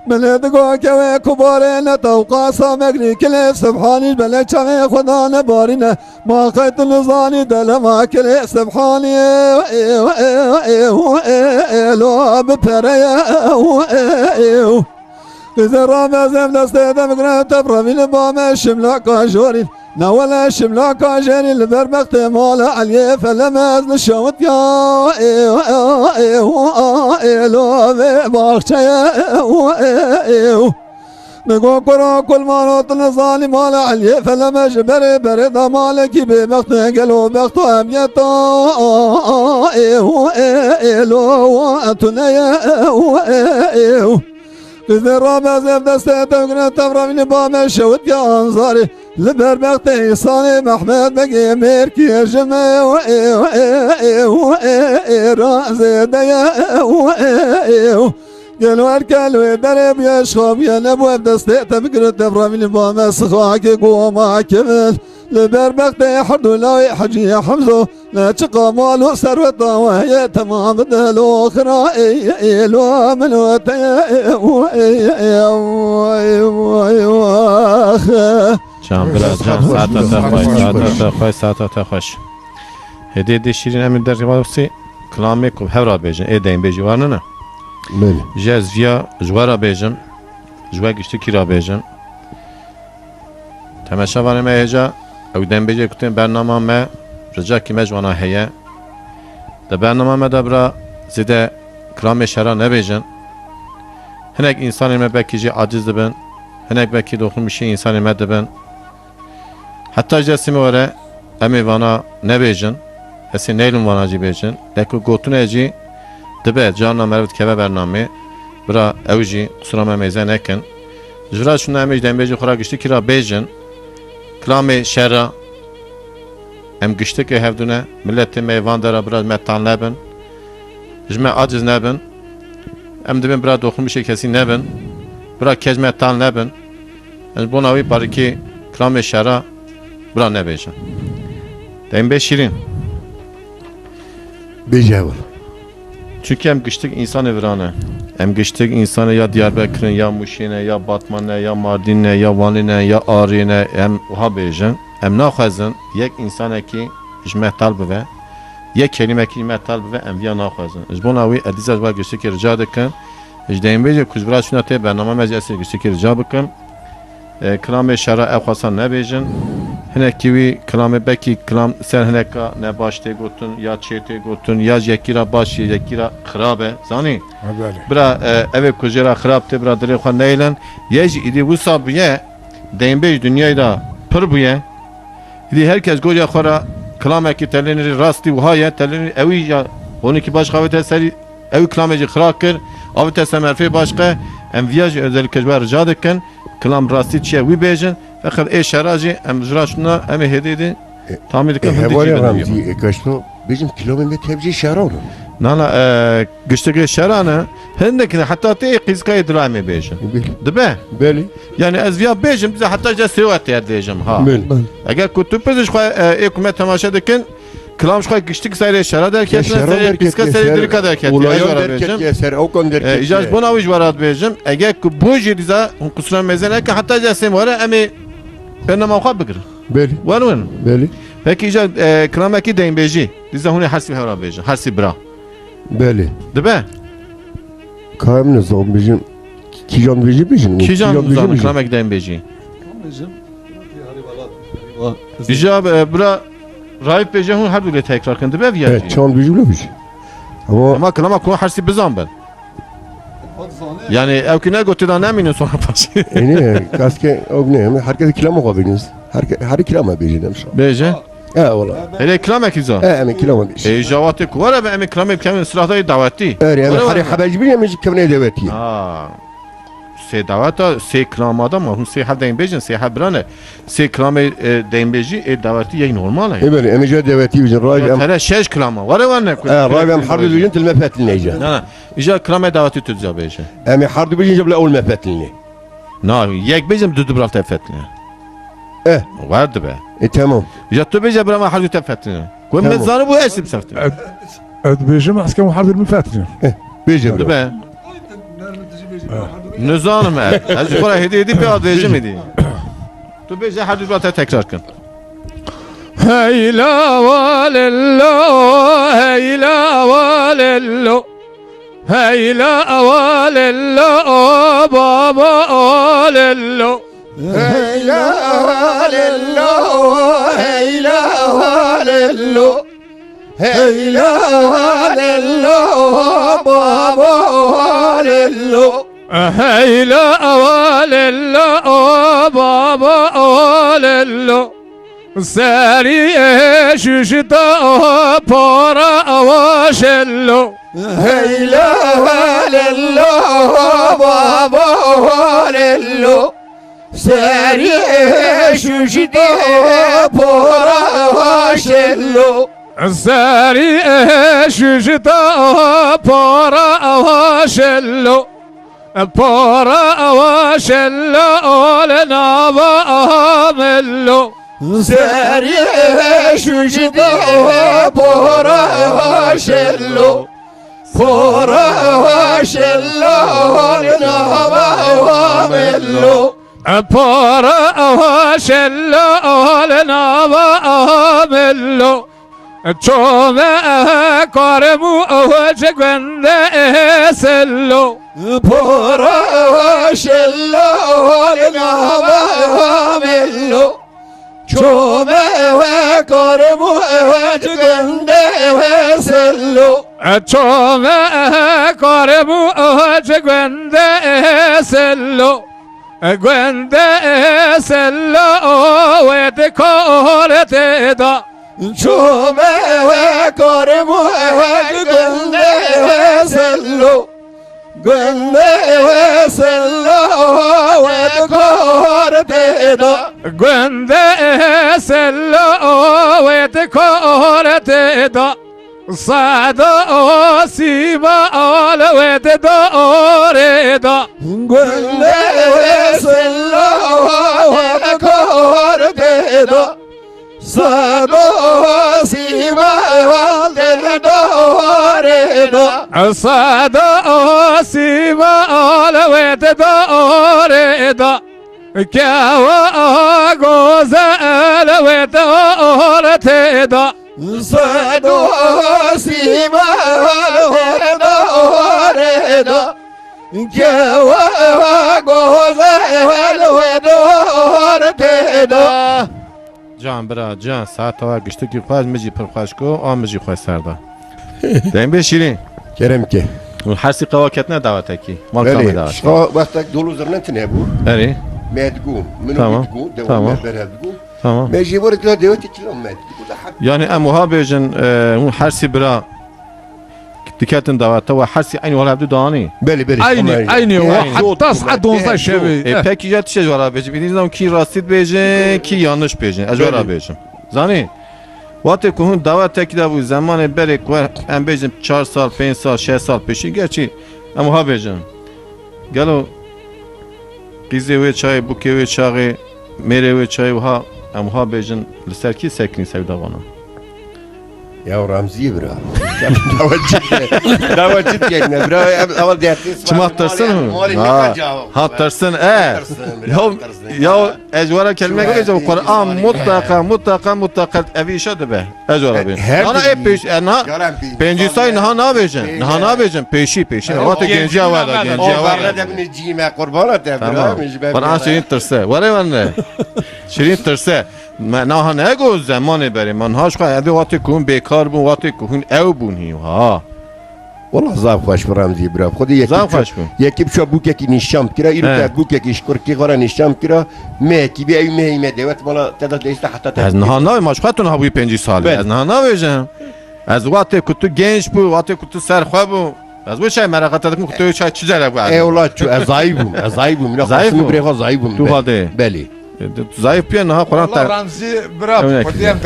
بلدگو که کباره نتوقع سامگری کلی سبحانی بله چمه خدا نبارینه ما خیط نزانی دل ما کلی سبحانی لو بپره قزر رام ازم دسته دمگره تبرمین بام شملا کاشورین نولا شملا كاجري البربخت مال علي فلمز نشوت يا لو باخشة نقول قرا كل ما نط نزالي مال علي فلما جبري برد مالك ببخت قالوا بخت أبيتا لو أتنيا إذا رابع زف دستة وقنا تفرع من بام شوت يا أنصاري لبر بختي صاني محمد بقي ميركي يا جماعة رازي ديا قالوا أركالوا درب يا شخاب يا نبوة دستة تفكر تفرع من بام سخاك قوما كمل لبر بختي حردو لا حجي يا حمزو لا تشقى مالو سروة وهي تمام دلو أخرى لو من Can biraz can saata xoş. Hediye de şirin emin der varsa klame ko hevra bejin edeyim beji var ne? بله Jez via jwara bejin. Jwa gişti kira bejin. Temaşa var me heja ev dem beji kutem bernama me rica ki mecwana heye. Da bernama me da bra zide klame şara ne bejin. Hinek insan me bekici aciz de ben. Hinek beki dokunmuş insan me de ben. Hatta jesimi vare emi vana ne bejin. Esi neylum vana ci bejin. Leku gotun eci dibe canla mervet keve bername. Bra evji kusura me meyzen ekin. Jura şuna emi dembeji khora gişti kira bejin. Klame şerra. Em gişti ki hevdune milleti meyvan dara biraz metan lebin. Jme aciz nebin. Em dibin bra dokunmuş kesin nebin. Bra kecmetan nebin. Yani bu navi bariki klame şerra. Bura ne bejin? Dembe şirin. بجاور Çünkü hem gıştık insanı virane. Hem gıştık insanı ya Diyarbakır'ın ya Muşin'e ya Batman'e ya Mardin'e ya Van'ine ya Ağrı'ne hem oha bejin. Hem nakhazın yek insana ki jmehtal bive. Yek kelime ki jmehtal bive hem viya nakhazın. Jbonavi edizaj var gıştık ki rica dikin. Jdeyin beje kuzbira şuna te bernama meclisi gıştık ki rica bikim. Klame şara ev khasan ne bejin. Hinek kivi klame beki klam sen hineka ne başte gotun ya çete gotun ya yekira baş yekira khrabe zani بله bra eve kujera khrabte bra dere khan neylen yej idi bu sabiye dembe dünyayı da pır buye idi herkes goja khara klame ki teleniri rasti bu hayat teleniri evi ya onu ki baş kavete seri evi klameci khrakır avete semerfe başka em viyaj özellikle var rica dikin klam rasti çiye wi bejin fakat şaraji em jrashna em hedidi tamir dikin هواري رمزي كشتو بيجم كيلومتر تبجي شارون Nana güçteki şerane hendekine hatta te qizkay drame bejim. Dibe? بله Yani ez viya bejim bize hatta je sevat diyeceğim ha. بله Eğer kutup peziş khoy ekumet tamaşa dikin kılam khoy güçtük sayre şara derken sayre qizka sayre dirika derken ولايان دركت يا سر او كون دركت İcaz buna vicvarat bejim. Eğer ku bu jiriza kusura mezene ki hatta je semore emi ben ma khab bigir. بله Var mı? بله Peki icaz kılamaki deyin beji. Dize huni harsi hevra bejim. Harsi bra. بله Dibe? كام نظام بيجم كيجان بيجي بيجم Kijan uzanı kılamak deyin beji. İcab bura Raif Bey'in her dile tekrar kendi be viyacı. çan bيجي ولا بيجي ama Ama kılama konu harsi bizan ben. Yani evkine götüden eminim sonra başı. yani kaske ogne herkes kilama kabiniz her kilama bيجي demiş Beyce. valla Hele kılamak iza. emin kilama bيجي Javati kuvara ve emi kılamak kemin sırada daveti. yani hari haberci bir yemiş kemne deveti Aa. Se davata se kılamada mı? Hun se hal deyin bejin se habrane. Se kılama deyin beji daveti yay normal. evet emice deveti bيجي راي Hele şeş kılama. Var ne? راي ام حرب بيجي المفاتن نيجا Na. İca kılama daveti tüdza beyce. emi حرب بيجي جبل اول مفاتن Na yek bejim düdü bral tefetli. Vardı be. tamam Ya tu beje brama harcı tefetli. Kom Tamam. mezarı bu esim safti. بيجم أحسن محارب المفاتن بيجي Be. Nizanım e. Az yukarı hediye edip bir ad vereceğim hediye. Tu beje harcı bral tekrar kın. هيلا وللو هيلا وللو هيلا وللو بابا وللو Hey la lello, hey la lello, hey la lello, baba lello. Hey la lello baba lello Seri şuşta para avaşello Hey la lello, baba lello. Seri şuşide pora vaşello. Seri şuşta para avaşello Para avaşello lenava amello Seri şuşide pora vaşello. Pora vaşello lenava amello. Para avaşello lenava amello Çome karemu avacı gwende esello Pora vaşello lenava amello. Çome karemu evcigende vesello. Çome karemu avacı gwende esello Gwende esello ve de korete da Çome karemu evcigende vesello. Gwende vesello ve korteda. Gwende esello ve de korete da Sada sima al ve de doreda Gwende vesello ve korteda. Sado sima valde doreda. Sada sima al ve de doreda Kava gozel ve de orteda Sado sima valde doreda. Keva gozel ve doreda. Can bra can saat var güçlü ki faz mıcı per faşko amıcı khoysarda. Dem be şirin. Kerem ki. Harsi qavaketne davet eki. Mal kamı Beli. davet. Şa vaktak dolu zırnın ne bu? Eri. Medgu. Minu Tamam, medgu. Devam tamam. medgu. Tamam. Meji var ki devet içilim medgu. Bu da hak. Yani em muhabejin harsi bra diketin davette ve harsi aynı wala abdu dani. Beli beli. Aynı o hatta saat 10 şevi Peki ya tişe wala bejin. Bildiğiniz zaman ki rastit bejin ki yanlış bejin. Ejwara bejin. Zani. Vate kuhun davete ki de bu zamanı berek ve em bejin 4 sal 5 sal 6 sal peşi gerçi em muhabejin. Gelo Gize ve çay bu ve çağı mere ve çay ha em muhabejin liserki sekni sevdavana. Ya Ramzi bra. Davet gelme bra. Aval dertli. Çımaktarsın mı? Hattarsın ya ecvara kelime geleceğim Kur'an mutlaka evi işe de be ecvara be ana hep peş ana penci say ne yapacaksın ne yapacaksın peşi vakti genci var genci var da beni cime kurban et tamam Kur'an şirin tırsa var ne şirin tırsa نه نه گو زمان بریم من هاش خواهد ادی وقتی کون بیکار بون وقتی کون او بون هیو ها والله زاف خوش برامزی برا خودی زاف خوش بون یکی بشو بوککی نشام کرا ایرو که بوککی شکرکی غرا نشام کرا مهکی بی ای مهیمه دوت مالا تعداد دیسته حتی از نه نه ماش خاطر نه بوی 5 سال از نه نه وجه از وقتی که تو گنج بو وقتی که تو سرخوا بو از وی چای مرقت دکم که تو چای چیزی رو ای والله چو زایبم نه خواستم برای زایبم تو خاله بله zayıf piyan ha Kur'an Allah Ramzi bra podiem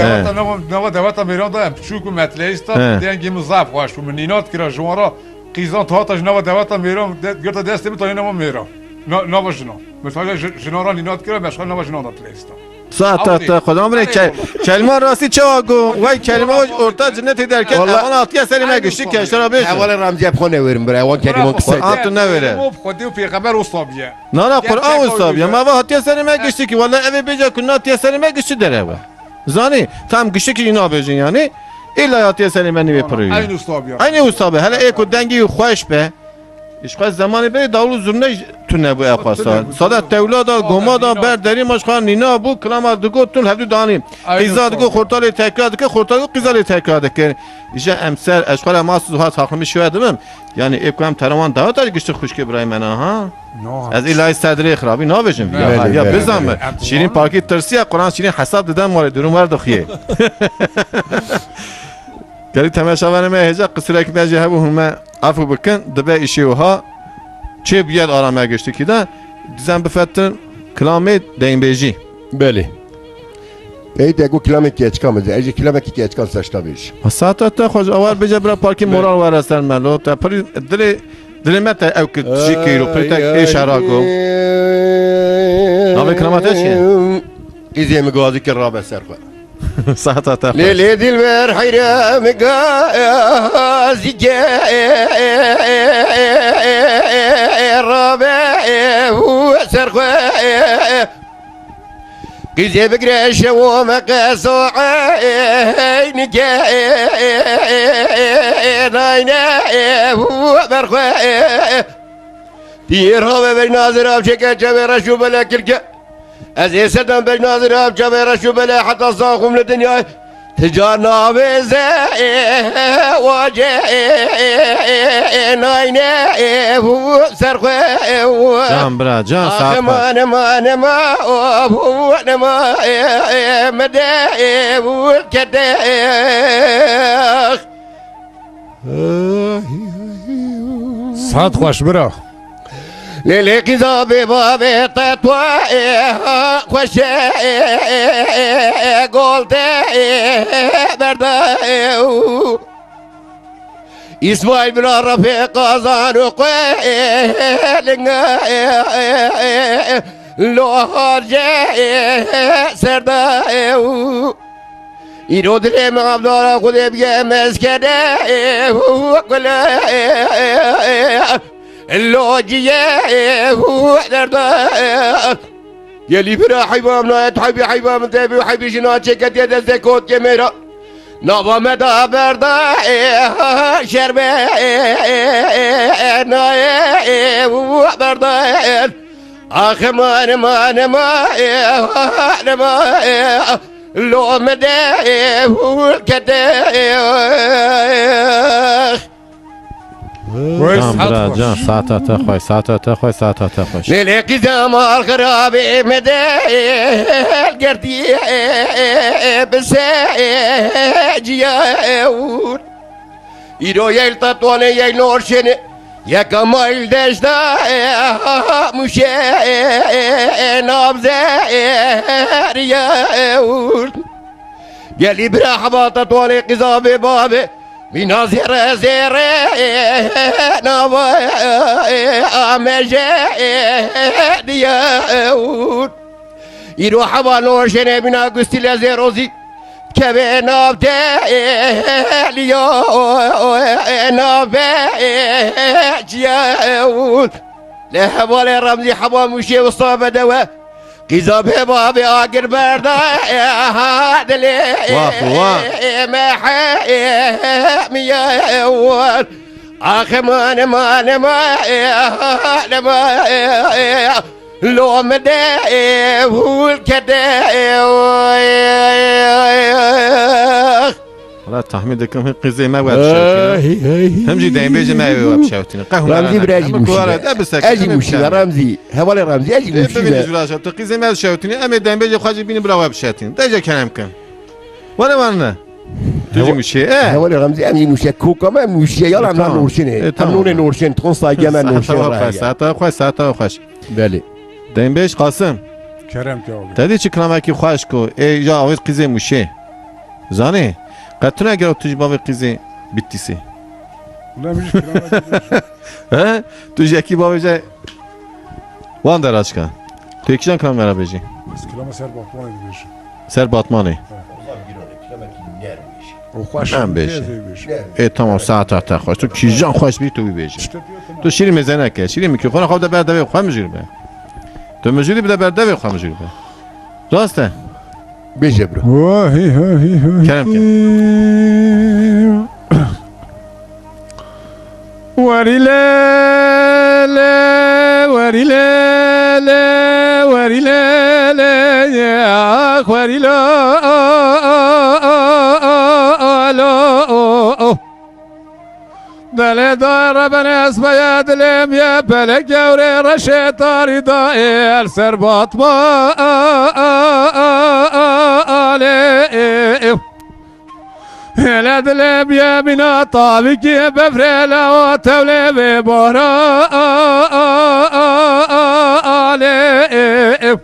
nova devata miron da pçuku metleista den gim zaf xoş bu ninot kira jora qizan tahta nova devata miron gota destemi to nova miron nova jno mesela jnora ninot kira meşgal nova jno da tleista Saat خودم بره کلمه راستی چه واگو وای کلمه orta cennet ederken aman altıya serime geçtik keşler abi. Evvel Ramzi hep konu verim bre. Evan kelimon kısa. Antı ne vere? Xwedi peygamber ustabiye. Nana Kur'an ustabiye. Ma va hatiye serime geçtik ki vallahi eve beca kunna hatiye serime geçti der eve. Zani tam geçtik ki ina bejin yani. İlla hatiye serime ne yapıyor? Aynı ustabiye. Aynı ustabiye. Hele eko dengi hoş be. İşte zamanı be davul zurna tu ne bu yapasa. Sadat tevlada gomada ber deri maşkan nina bu klama digotun hevdu dani. Qiza digo xortali tekrar dike xortali qizali tekrar dike. İşte emser eşkala masuz hat hakkımı şöyle demem. Yani ekram teraman daha da güçlü kuşke buraya mena ha. Az ilahi sadri khrabi ne yapacağım ya bizam Şirin parki tersiye Kur'an Şirin hesap dedem var durum var dahiye. Geli temaşavanı me heca kısrak bence hebu huma afu bakın dibe işi oha çe biyad aramaya geçti ki de dizem befettin klame deynbeji. بله ای دگو کلامی که اچکام ده اجی کلامی که اچکام سشتا بیش ساعت تا خوش اول بجا برا پارکی مورال وار اصل ملو تا پری دل مت او که چی کیلو پری تا ایش هراگو نام کلامات چیه ایزی مگازی که رابع سرخوا ساعت تا لیلی دل بر حیره مگازی که رابع سرخوا قيزي بقريش ومقاسو عينك ناينا برخوا ديرها بناظر بشكل جبر شو بلا كلك ازي سدم بناظر بجبر شو بلا حتى صاخم للدنيا تجارنا بزي واجي ناينا سرخوا can bra can saat ما مدى والكداخ ساعت خوش برا ليلي قذابي بابي تطوى خوش قلت بردا İsmail bin Arafi kazanı koyalına loharca serda İrodile mi abdara kudeb yemez kede kule lojiye nerda Yeli bir hayvam nayet haybi hayvam tebi haybi jina çeket yede zekot kemera Nabame da berda şerbe nae berda akhman man ma lo mede kede can bra can saat ta خوش saat ta خوش saat ta خوش ليلك زمان خراب مدى قرتي بساجيون يرو يلتطون يلورشن يا كمال دشدا مشي نابزا ريون قالي برحبا تطولي قزابي بابي من زير زير نوا أمجد ياود يروح بالور شنو بنا قستي لزيروزي كبين أبدا ليو نبأ ياود لحبالي رمزي حبال مشي وصابة دوا قزاب بابي آقر بردا دلي ما حامي ياود آخ ما لو مدى والكدا والله تحميد دكم هي قزي ما واد شاوتين هم جي دايم بيجي ما واد شاوتين رمزي براجي مشي رمزي هوالي رمزي اجي مشي ببینی جلوش تو قزي ما شاوتين اما دايم بيجي خواجي بيني برا واد شاوتين دايجا كلام كان وانا تجي مشي هوالي رمزي امي مشي كوكا ما مشي يلا عم نورشين تمنون نورشين تخنصا جمال نورشين ساعتا خوش بله دايم بيج قاسم کرم که آبی تدی چی کلامکی خوش کو ای جا آوید قزي مشي زاني قطنا اگر تجي باب قزي bittisi. نه میشه کرم He? Tu jeki babaca Van der açka. Tu ikişen kamera beji. بس کلام سر باقوان بیش Ser Batmani. او خوش من بشه. بیش Tamam saat ta خوش. Tu kijan خوش bir tu beji. Tu şiri mezene ke. Şiri mikrofona xavda berde ve xwa mujir be. Tu mujiri bir de berde ve xwa mujir be. Raste. بيجي برو واه هي Kerem ke. وريلا وری لا وری لا يا وری لا دل دار بنس بیاد لم یا بلک جوری رشه تاری دایر سربات ما آله هلا دلم يا بنا طابق بفريلا وتولي ببورا عليه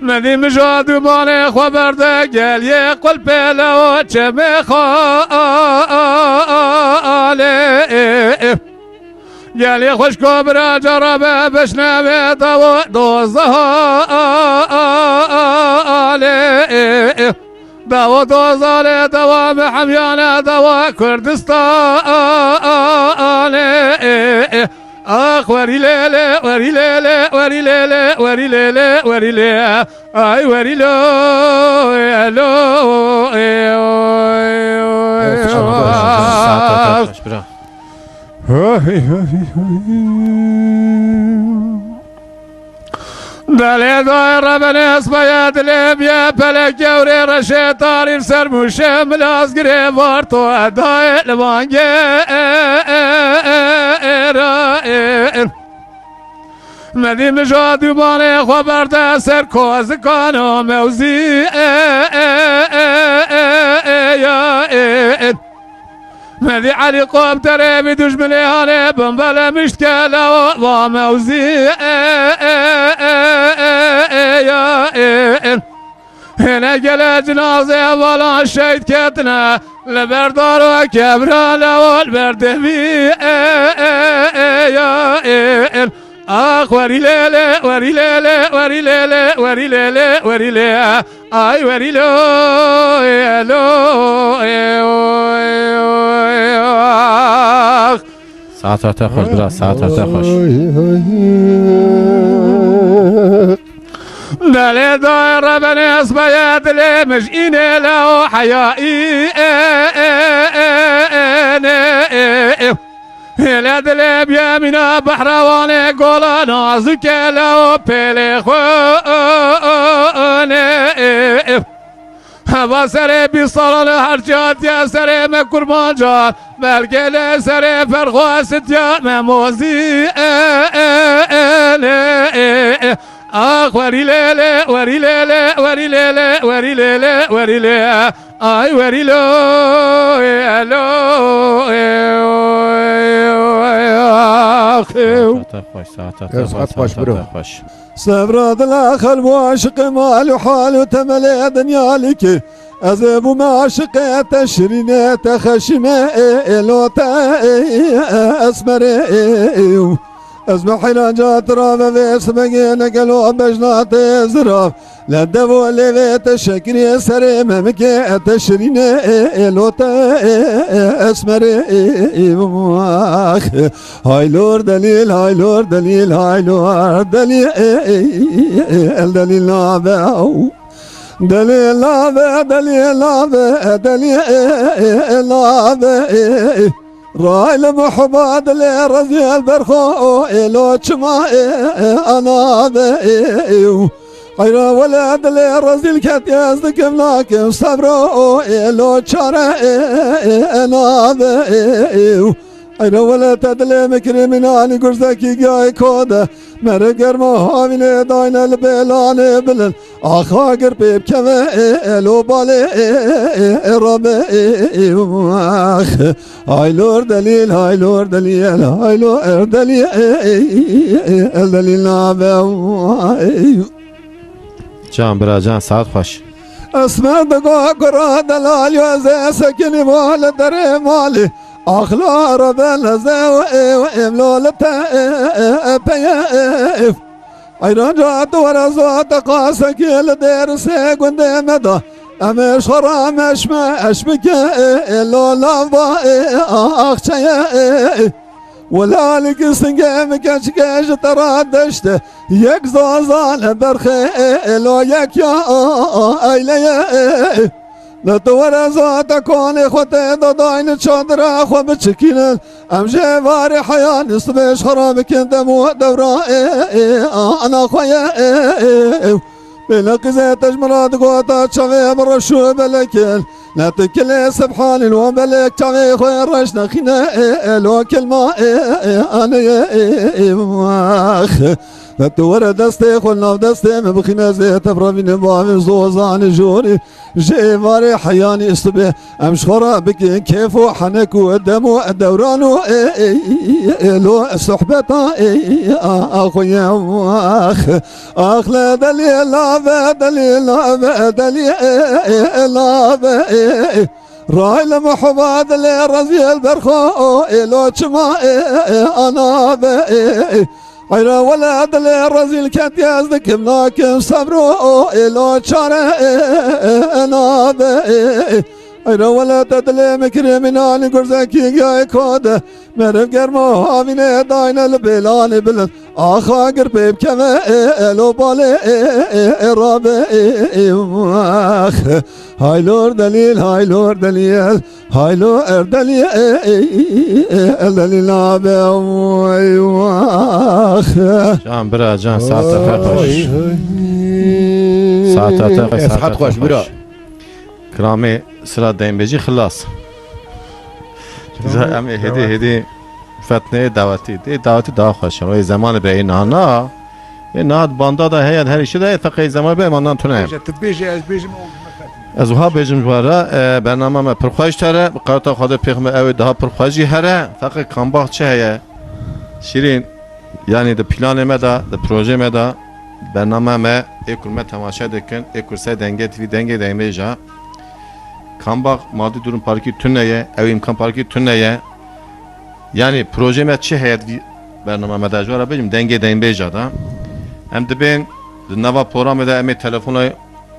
مدي مجاد مالي خبر ده قال يقل بلا وجمي عليه قال يا خوش كبرى جربه بشنا بيضا دوزها عليه دوا دوزاله دوا محميانه دوا كردستان اخ وري ليلة وري ليلة وري ليلة وري ليلة وري ليلة اي وري لو دلی دایر بنس باید لب یا پلک جوری رشه تاریم سر موشه ملاز گره وار تو ادای لبانگه مدی مجادی بانه خبر ده سر کوز کانو موزی مدي علي قوم ترى بدوش مليانة بنبلا مشكلة وموزي هنا قال جنازة ولا شيء كتنا لبردار وكبران والبردمي اخ وري ليلة وري ليلة وري ليلة وري ليلة وري ليلة اي وري لو ساعتها خوش برا ساعتها خوش دلي داير بنس بياد لي مش إني لو حيائي هلا دلي بيامنا بحرواني قولا نازك لو بيلي خوني هوا سري بيصال هرجات يا سري ما قربان جان بلكي لي سري فرغوست يا مموزي اخ وري ليلة وري ليلة وري ليلة وري ليلة وري ليلة اي وري لو ساعتها خوش سبراد الاخر وعشق مال وحال وتملي دنيا لك أذب ما عشق تشرين تخشم لوتا أسمر أسمح حلاجات راب بسمجين قلو بجنات زراف لدبو اللي تشكري سري ممك تشرين لوتا أسمر هاي لور دليل هاي لور دليل هاي لور دليل الدليل نابعو دليل نابع دليل نابع دليل نابع راي لمحمد اللي رزي البرخو إلو شما أنا بيو غير ولد اللي رزي الكت يزدك ملاك صبرو إلو شارع أنا بيو غير ولد تدلي مكرمنا لقرزكي قاي كوده مرقر مهامين داين البلان بلن آخا قربيب كما إلو بالي ربي هاي لور دليل هاي لور دليل هاي لور دليل الدليل نابع جان برا جان ساعت خوش اسمع دقا قرا دلال يوزي سكني مال دري مالي أخلا ربنا زاوي وإملولته بيف أيضا جات ورزات قاسك الدير سيقون دمدا أمش خرام أشبك إلو لابا أخشي ولا لك سنقام كشكاش ترادشته يكزازان برخي إلو يك يا أيلي لطور ذات كون خوته داين شادر خو بچكين ام جوار حياه نصبش خراب كندم ودورا انا خويا بلقزة تجمرات قوتا شوي برشو بلكل لا تكل سبحان الو بلك شوي خويا رشنا خنا لو كلمة انا لا تور دستي خلنا دستي مبخنا زيت برامين بام زوزان جوري جيفاري حياني استبه امش خرابك كيف وحنك ودم ودوران لو صحبتا اخويا اخ لا دليل لا دليل راي لمحباد لرزي البرخو لو تشما انا عيرا ولد الرزيل كانت يزدك بلاك صبرو إلو تشاره أنا عيرا ولد دل مكرمنا لقرزكي جاي كود مرف قرمو هامين داين البلان بلن آخا قربيب كما إلو بالي رابي هاي لور دليل هاي لور دليل هاي لور دليل دليل أبي Can bira can saate خوش ساعت خوش برا كرامي سرا دايم بيجي خلاص إذا أمي هدي فتنة دعوتي دي دعوتي دعوة خوش وي زمان بي نانا ناد باندا دا هي هر شيء ده ثقي زمان بي مانان تونه تبيجي از بيجي از وها بيجم جوارا برنامه ما پرخوش تره قرطا خود پیغمبر او daha پرخوشی هره فقط کامباخ چه هي شیرین yani de planıma da de projeme da bernameme ekurme temaşa dekin ekurse denge tv denge demeja kambak maddi durum parki tünneye ev imkan parki tünneye yani projeme çi heyet bernameme da jara benim denge demeja da hem de ben nava programı da eme telefona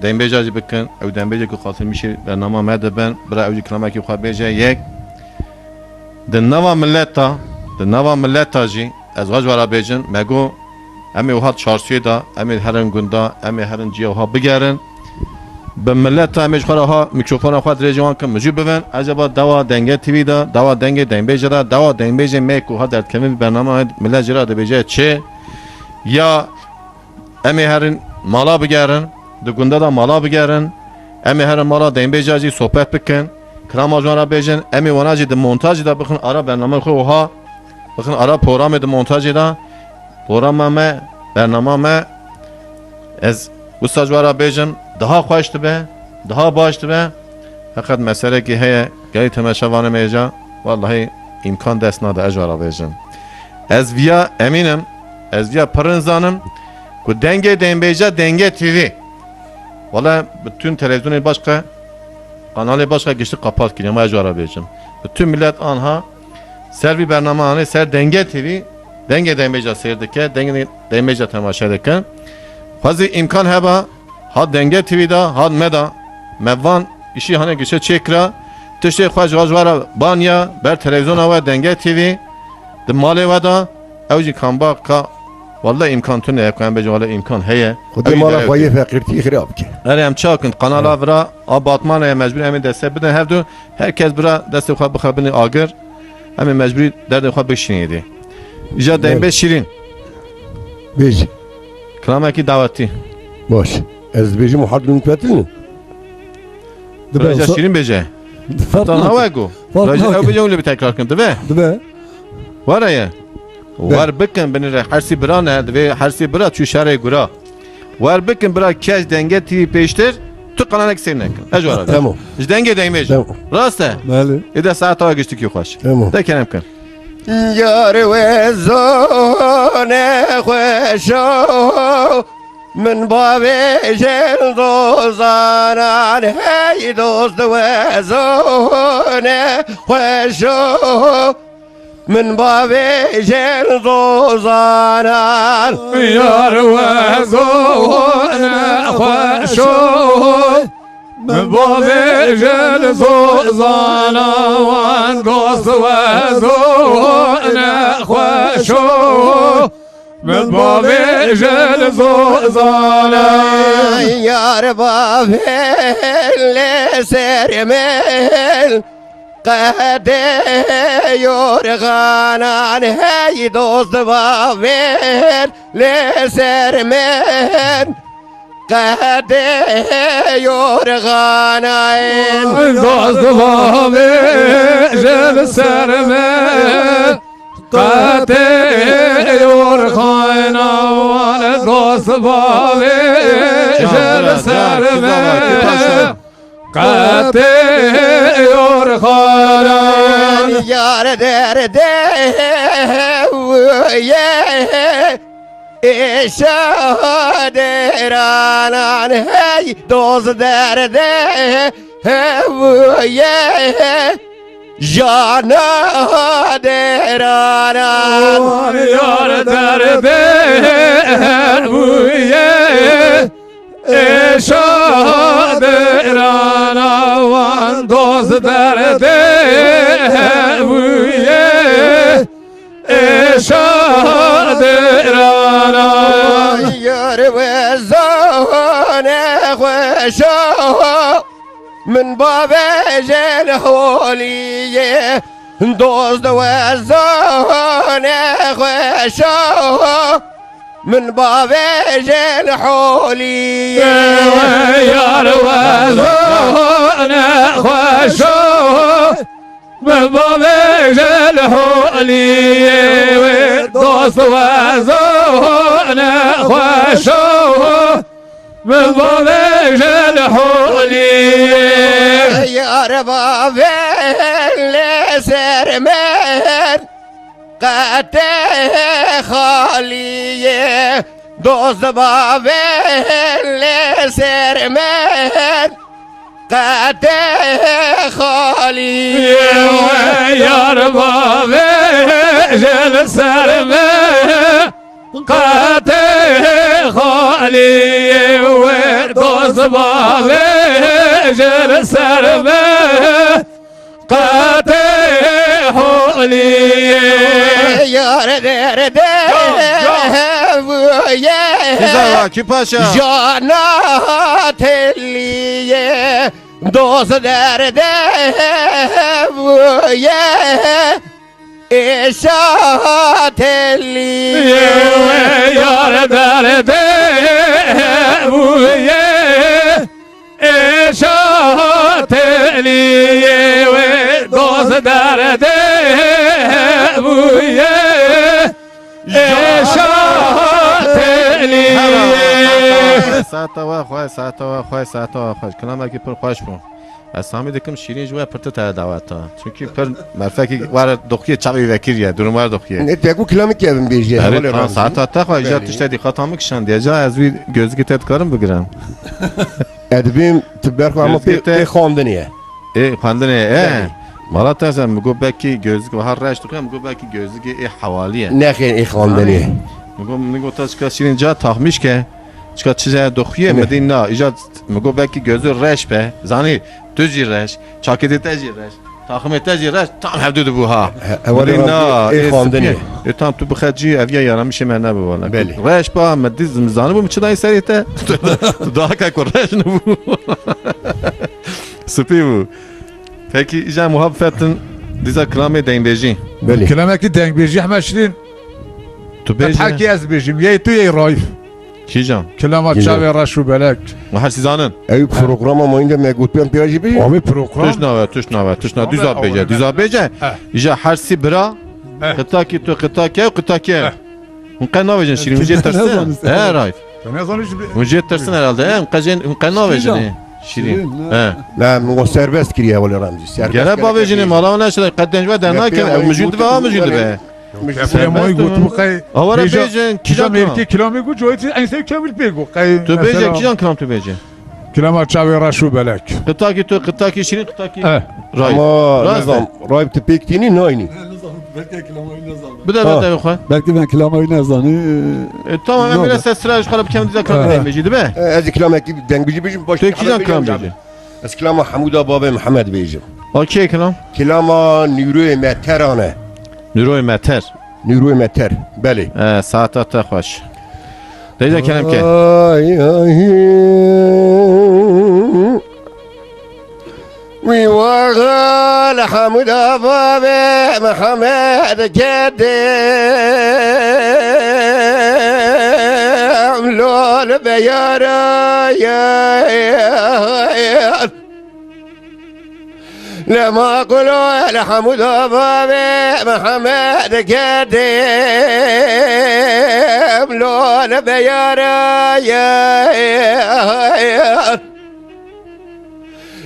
demeja jibekin ev demeja ki katılmışı bernameme de ben bira ev klama ki khabeja yek de nava milleta de nava milleta ji از غاج ورا بیجن مگو امی وها چارسوی دا امی هرن گندا امی هرن جیه وها بگرن به ملت تا امیش خورا ها میکروفون خود رجوان کن مجیب ببین عجبا دوا دنگه تیوی دا دوا دنگه دنبیجه دا دوا دنبیجه میکو ها درد کمی برنامه ملت جرا دا بیجه چه یا امی هرن مالا بگرن دو گندا دا مالا بگرن امی هرن مالا دنبیجه جی صحبت بکن کرام آجوان را بیجن امی وناجی دا مونتاج دا بخون آرا برنامه خو وها bakın ara programı da montajda programı bernameme ez bu sajvara bejim daha hoştu be daha baştı be fakat mesele ki heye gayet temeşavanı meca vallahi imkan desna da ajvara bejim ez via eminim ez via parınzanım ku denge dembeja denge tv vallahi bütün televizyonun başka kanalı başka geçti kapat ki ne ajvara bejim bütün millet anha Servi bernamane ser denge TV denge demeja seyredike denge demeja temaşa deken fazla imkan heba had denge TV'da had meda mevan işi hane geçe çekra tişe xwaj vara banya ber televizyona ve denge TV de male vada evji kamba ka vallahi imkan tune yakan beje vallahi imkan heye خدي مالا خويا فقيرتي خرابك erem çakın kanala vra abatmana mecbur emin deste bir de hevdu herkes bira deste xwa bixabini agir Hemen mecburi derdi xwa bişiniydi. İca deyim şirin. بيجي Kramaki davati. باش از بيجي محضر نتبتلن Raja şirin bece. Tan havago. Raja ev bece öyle bir tekrar kındı ve. دبا Var ya. Var bakın beni hersi brana ve hersi bra şu şare gura. Var bakın bra keş denge TV peştir. Tu kanal ekserine. Ecvara. تمام Denge deyimece. تمام Rasta. مالي İde saat ağa geçtik yok hoş. تمام De kenem kan. يار وزون خوشو من باب جل دوزان هي دوست وزون خوشو من باب جل دوزان Yar ve zona خوشو من باب جل زوزانا وان دوست و زونا خوشو من بابي جل زوزانا يا بابل سرمل قد يرغان هي دوست بابل لسرمل قد يرغان دوست بابي جل سرمل قد يرخانا وانا دوست بابي جل سرمل قد يرخانا يار درده ويا إشادران هاي دوز درده ويا جانا دران يار درده ويا إشادران وان دوز درده ويا إشادران يار وزان خوشا من باب جلحولية دوز وزان خوشا من باب جلحولية يا روازون خوشو من باب جلحولي دوست وازون خوشو من باب جلحولي يا رباب سرمن قد خالية دوست باب سرمن قد خالية يا رباب جل سرمه قد خالي ودوز باب جل سرمه قد خالي يا رد Güzel ki paşa. جانات اللي دوز درده ويا إشات اللي يا درد ويا إشات لي ودوز درد ويا إشات لي ساعت و خواه ساعت و خواه ساعت و خواه کلام که پر خوش بون از سامی دکم شیرین جوه پرت تا دعوت ها چونکی پر مرفقی وار دخیه چاقی وکریه درمار دخیه نتیگو کلامی که بیم بیجی Evet, tamam, saat hatta koy. İcat işte dikkat almak için diyeceğiz. Az bir gözlük tetkarım bugün. ادبیم تبرخ اما Gözlükte- پی خواندنیه Pandene, Malatya sen mi belki gözlük ve har reş tukam belki gözlük havaliye. نخیر ای خواندنیه Migo ta çıka şirin ca tahmiş ke çıka çize dokhiye medina icat migo belki gözü reş be. Zani düz reş, çakete tezi reş. Tahmin tezi reş tam hevdudu bu ha. اولی Medina, ای خواندنیه tam tu bixeci eviye yaramışı mena bu valla. Beli. Reş ba mediz mizanı bu mıçıday serite. Daha kako reş ne bu. Süpi bu. Peki ica muhabbetin diza klame denbeji. بله كلامك دنگ بيجي احمد شيرين Tu beji. حكي از بيجيم يا تو يا رايف Kijan. كلامك Güzel. شاوي رشو بلاك Ve her sizanın. ای پروگرام ما اینجا میگوت بیم پیاجی بی ابي بروجرام Tuşna düza beje. Düza beje. İca her si bira. Kıtaki tu kıtaki ev kıtaki. Hunkan navejin şirin mücet tersin. He Raif. انا اظن Mücet tersin herhalde. He hunkan hunkan navejin. Şirin. He. نه مو سربست کریه ولی رمزی سربست Gene babejini malava neşre kaddenc ve derna ke mücüd ve ha mücüd be. ما يقول تو قاي Avara bejin كيجا kijan ميركي كلامي يقول جويتي اي سي كامل بيجو قاي tu beje kijan kram tu beje. كلامك شاوي رشو بلاك Kıtaki tu kıtaki şirin kıtaki. اه Raif. اما راست. نظام رایب تپیکتینی ناینی Belki kelamayı ne zaman? Bu da ben de yok ha. Belki ben kelamayı ne zaman? Tamam ben Ne biraz ses sıra çıkarıp kendi de kram edeyim bejiydi be. از کلام کی دنگ بیجی بیجیم باش Tu kijan kram beje. از کلام حمودا باب محمد بیجیم Okey kram. کلام نیروی مترانه Nüroy meter. نیروی متر بله ساعت خوش دیگه کلم که آی آی وی واقع حمد باب محمد قدم لول بیارا لما قلوا الحمد باب محمد قدم لول بیارا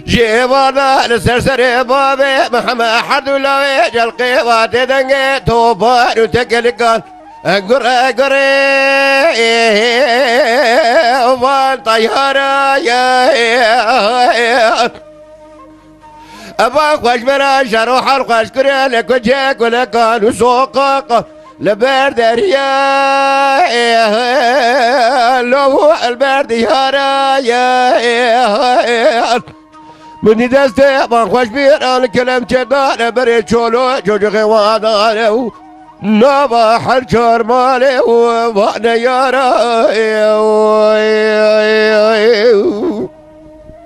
جيبانا لسرسر بابي محمد حد ولا يجل قيوات دنگي توبان وتقلقان اقر اقر وان طيارة يا ابا خوش برا شروح الخوش كري لك وجهك ولا كان وسوقك لبرد ريا لو البرد يارا يا مني دسته ما خوش بيران كلام جدار بري چولو جوجو غواداره نبا حرجار ماله وانا يارا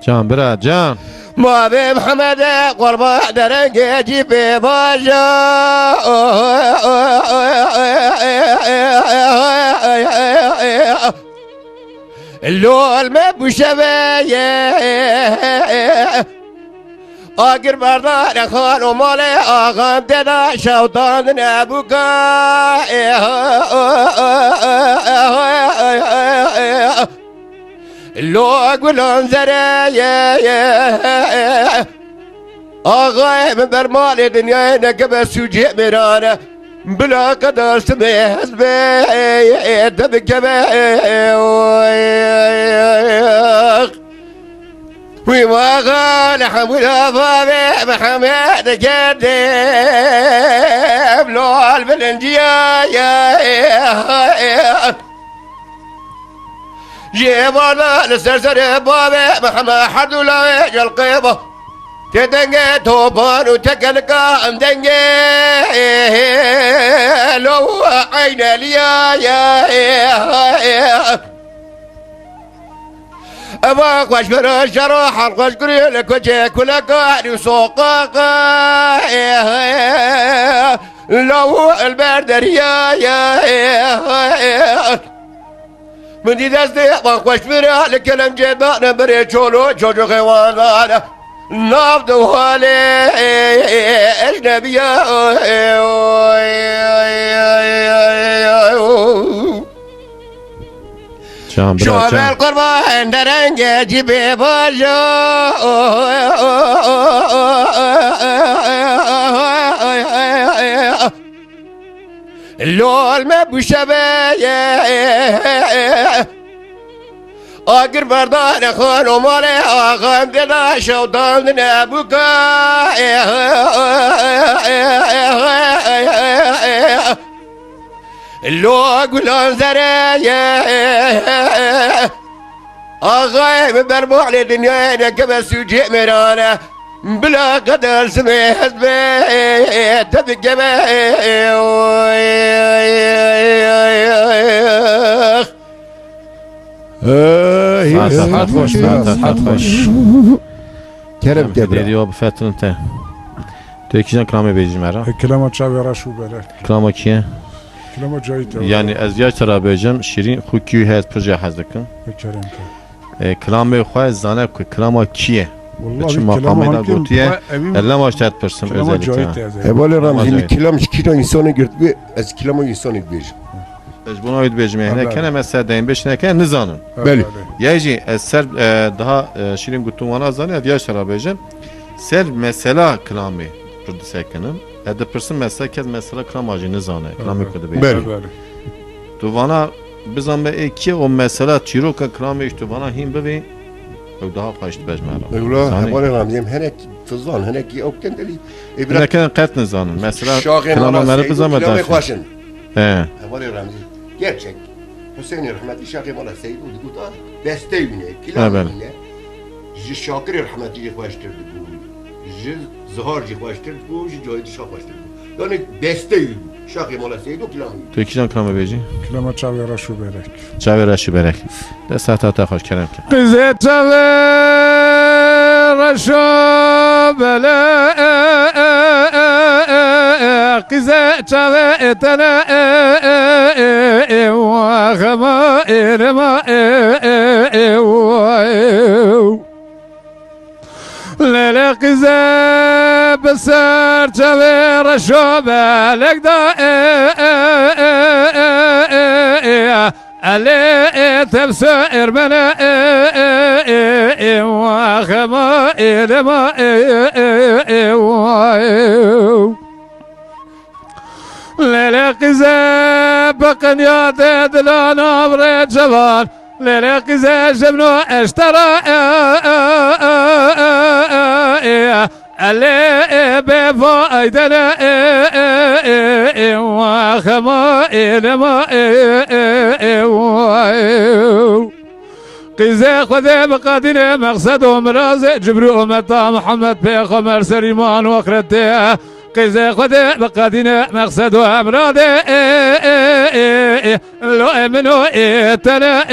جان برا جان ما بي محمد قربا درنگي جيب باجا اللول ما بوشبه آگر بردار خان و مال آغام ددا شوطان نبوکا لو گلان زره آغای من بر مال دنیا نکب سوجه میرانه بلا قدر سمه حزبه دبکبه وی واقع لحمد بابي محمد قدم لو البلنجيا جيبانا لسرسر بابي محمد حد ولا يجل قيبه تدنگي توبان وتقلقا دنگي لو عين ليا أبا خوش برا شروح الخوش قري لك وجهك ولا قاري وسوقك لو البرد ريا من دي دستي أبا خوش برا لكلم جيبانا بري چولو جوجو غوانا نافد وهالي أجنبيا جان برا شوف جان القربان درنجة جيبي باجو اللول ما بوشبه آگر بردار خان و مال آغام ددا شوطان نبوکا لو گلان زره آغای ببر معلی دنیا نکب سوجه میرانه بلا قدر سمه حزبه تبقبه ساعت خوش ساعت خوش کرم دبره دیو بفتن ته تو یکیشن کلامه بیجی مرا کلام چاوی را شو بله کلامه کیه کلام جایی تو یعنی از یاش ترا بیجم شیرین خو کیو هست پروژه حز دکن بکرم که کلامه خواه زانه که کلامه کیه والله بچه بی مقامه کلام دا هم که گوتیه اوین الا ماشتت پرسم کلام جایی özellikle. تازه هبال Ramazan. رمزی کلام شکینا انسان گرد بی از کلام انسان بیش Ez buna oyd bejme Tabii. ne kene mesela deyin beş ne kene nizanın. بله Yaji ser daha şirin gutumana zanı ya şara bejim. Ser mesela klami kurdu sekenim. Ede pırsın mesela kez mesela klamacı nizanı. Klami Evet. kurdu bejim. بله بله Duvana bizan be iki o mesela çiroka klami işte bana him bebi. O daha kaçtı bejme ara. والله Zani. هبال رمزی هنک تزان هنک اوکن دلی Ne kene kat nizanın. Mesela شاقی klama مالا meri سیدو bizan کلام be خواشن He. هبال رمزی gerçek Hüseyin Rahmeti Şakir mala seydu bu da beste bine klam Evet. bine ji Şakir Rahmeti ji خواشتر bu ji Zahar ji خواشتر bu ji Cahit Şah خواشتر Yani deste şakı mola seydu kilometre. تو کیجان کلام بیجی Kilometre çavera şu berek. جاوی رشی برک ده ساعت تا خوش کردم که قزه تغير شبلا قزه تغيرتنا وخما إرما لا قزه بسر تغير شبلا لقدا علي تبسر منا وخما إلما ليلة قزا بقن يا دلان أبرد جبان ليلة قزا جبنو اشترى علي بفايدنا وخما إلما قزا خذ بقادنا مقصد ومراز جبرو متى محمد بيغمر سريمان واخرته قزا خذ بقادنا مقصد وامراض لو امنو اتنا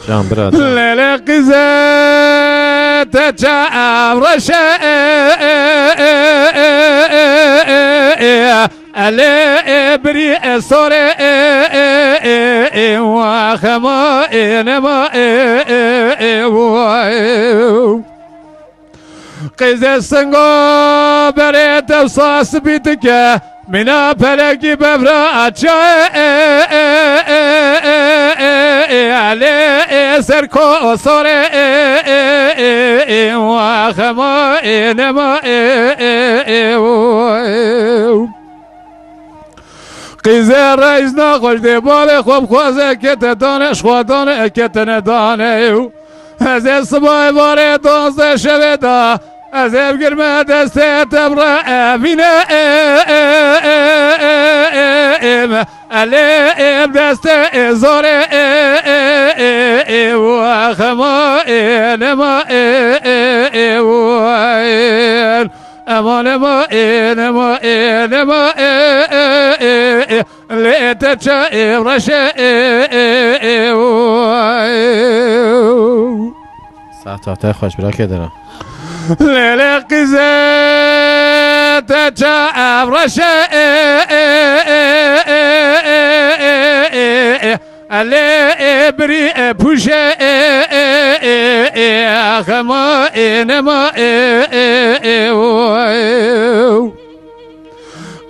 جان برادر ليلة قزا تجعب رشاء علي بري صوري وخما إنما قزا سنغو بريت بصاص بيتك منا فلقي بفرات علي سركو صوري وخما إنما قزا رئيس ناقش دي بالي خوب خوزه كتا دانش خوادانه كتا ندانه هزه صباح باري دانزه شويدا هزه بگرمه دسته تبرا ابينه علي بدسته زوره وخما إنما أمان ما إنما لتشاء رشاء ساعت تا خوش برا که دارم ليلة قزا تشاء رشاء علي بري بوشة خما إنما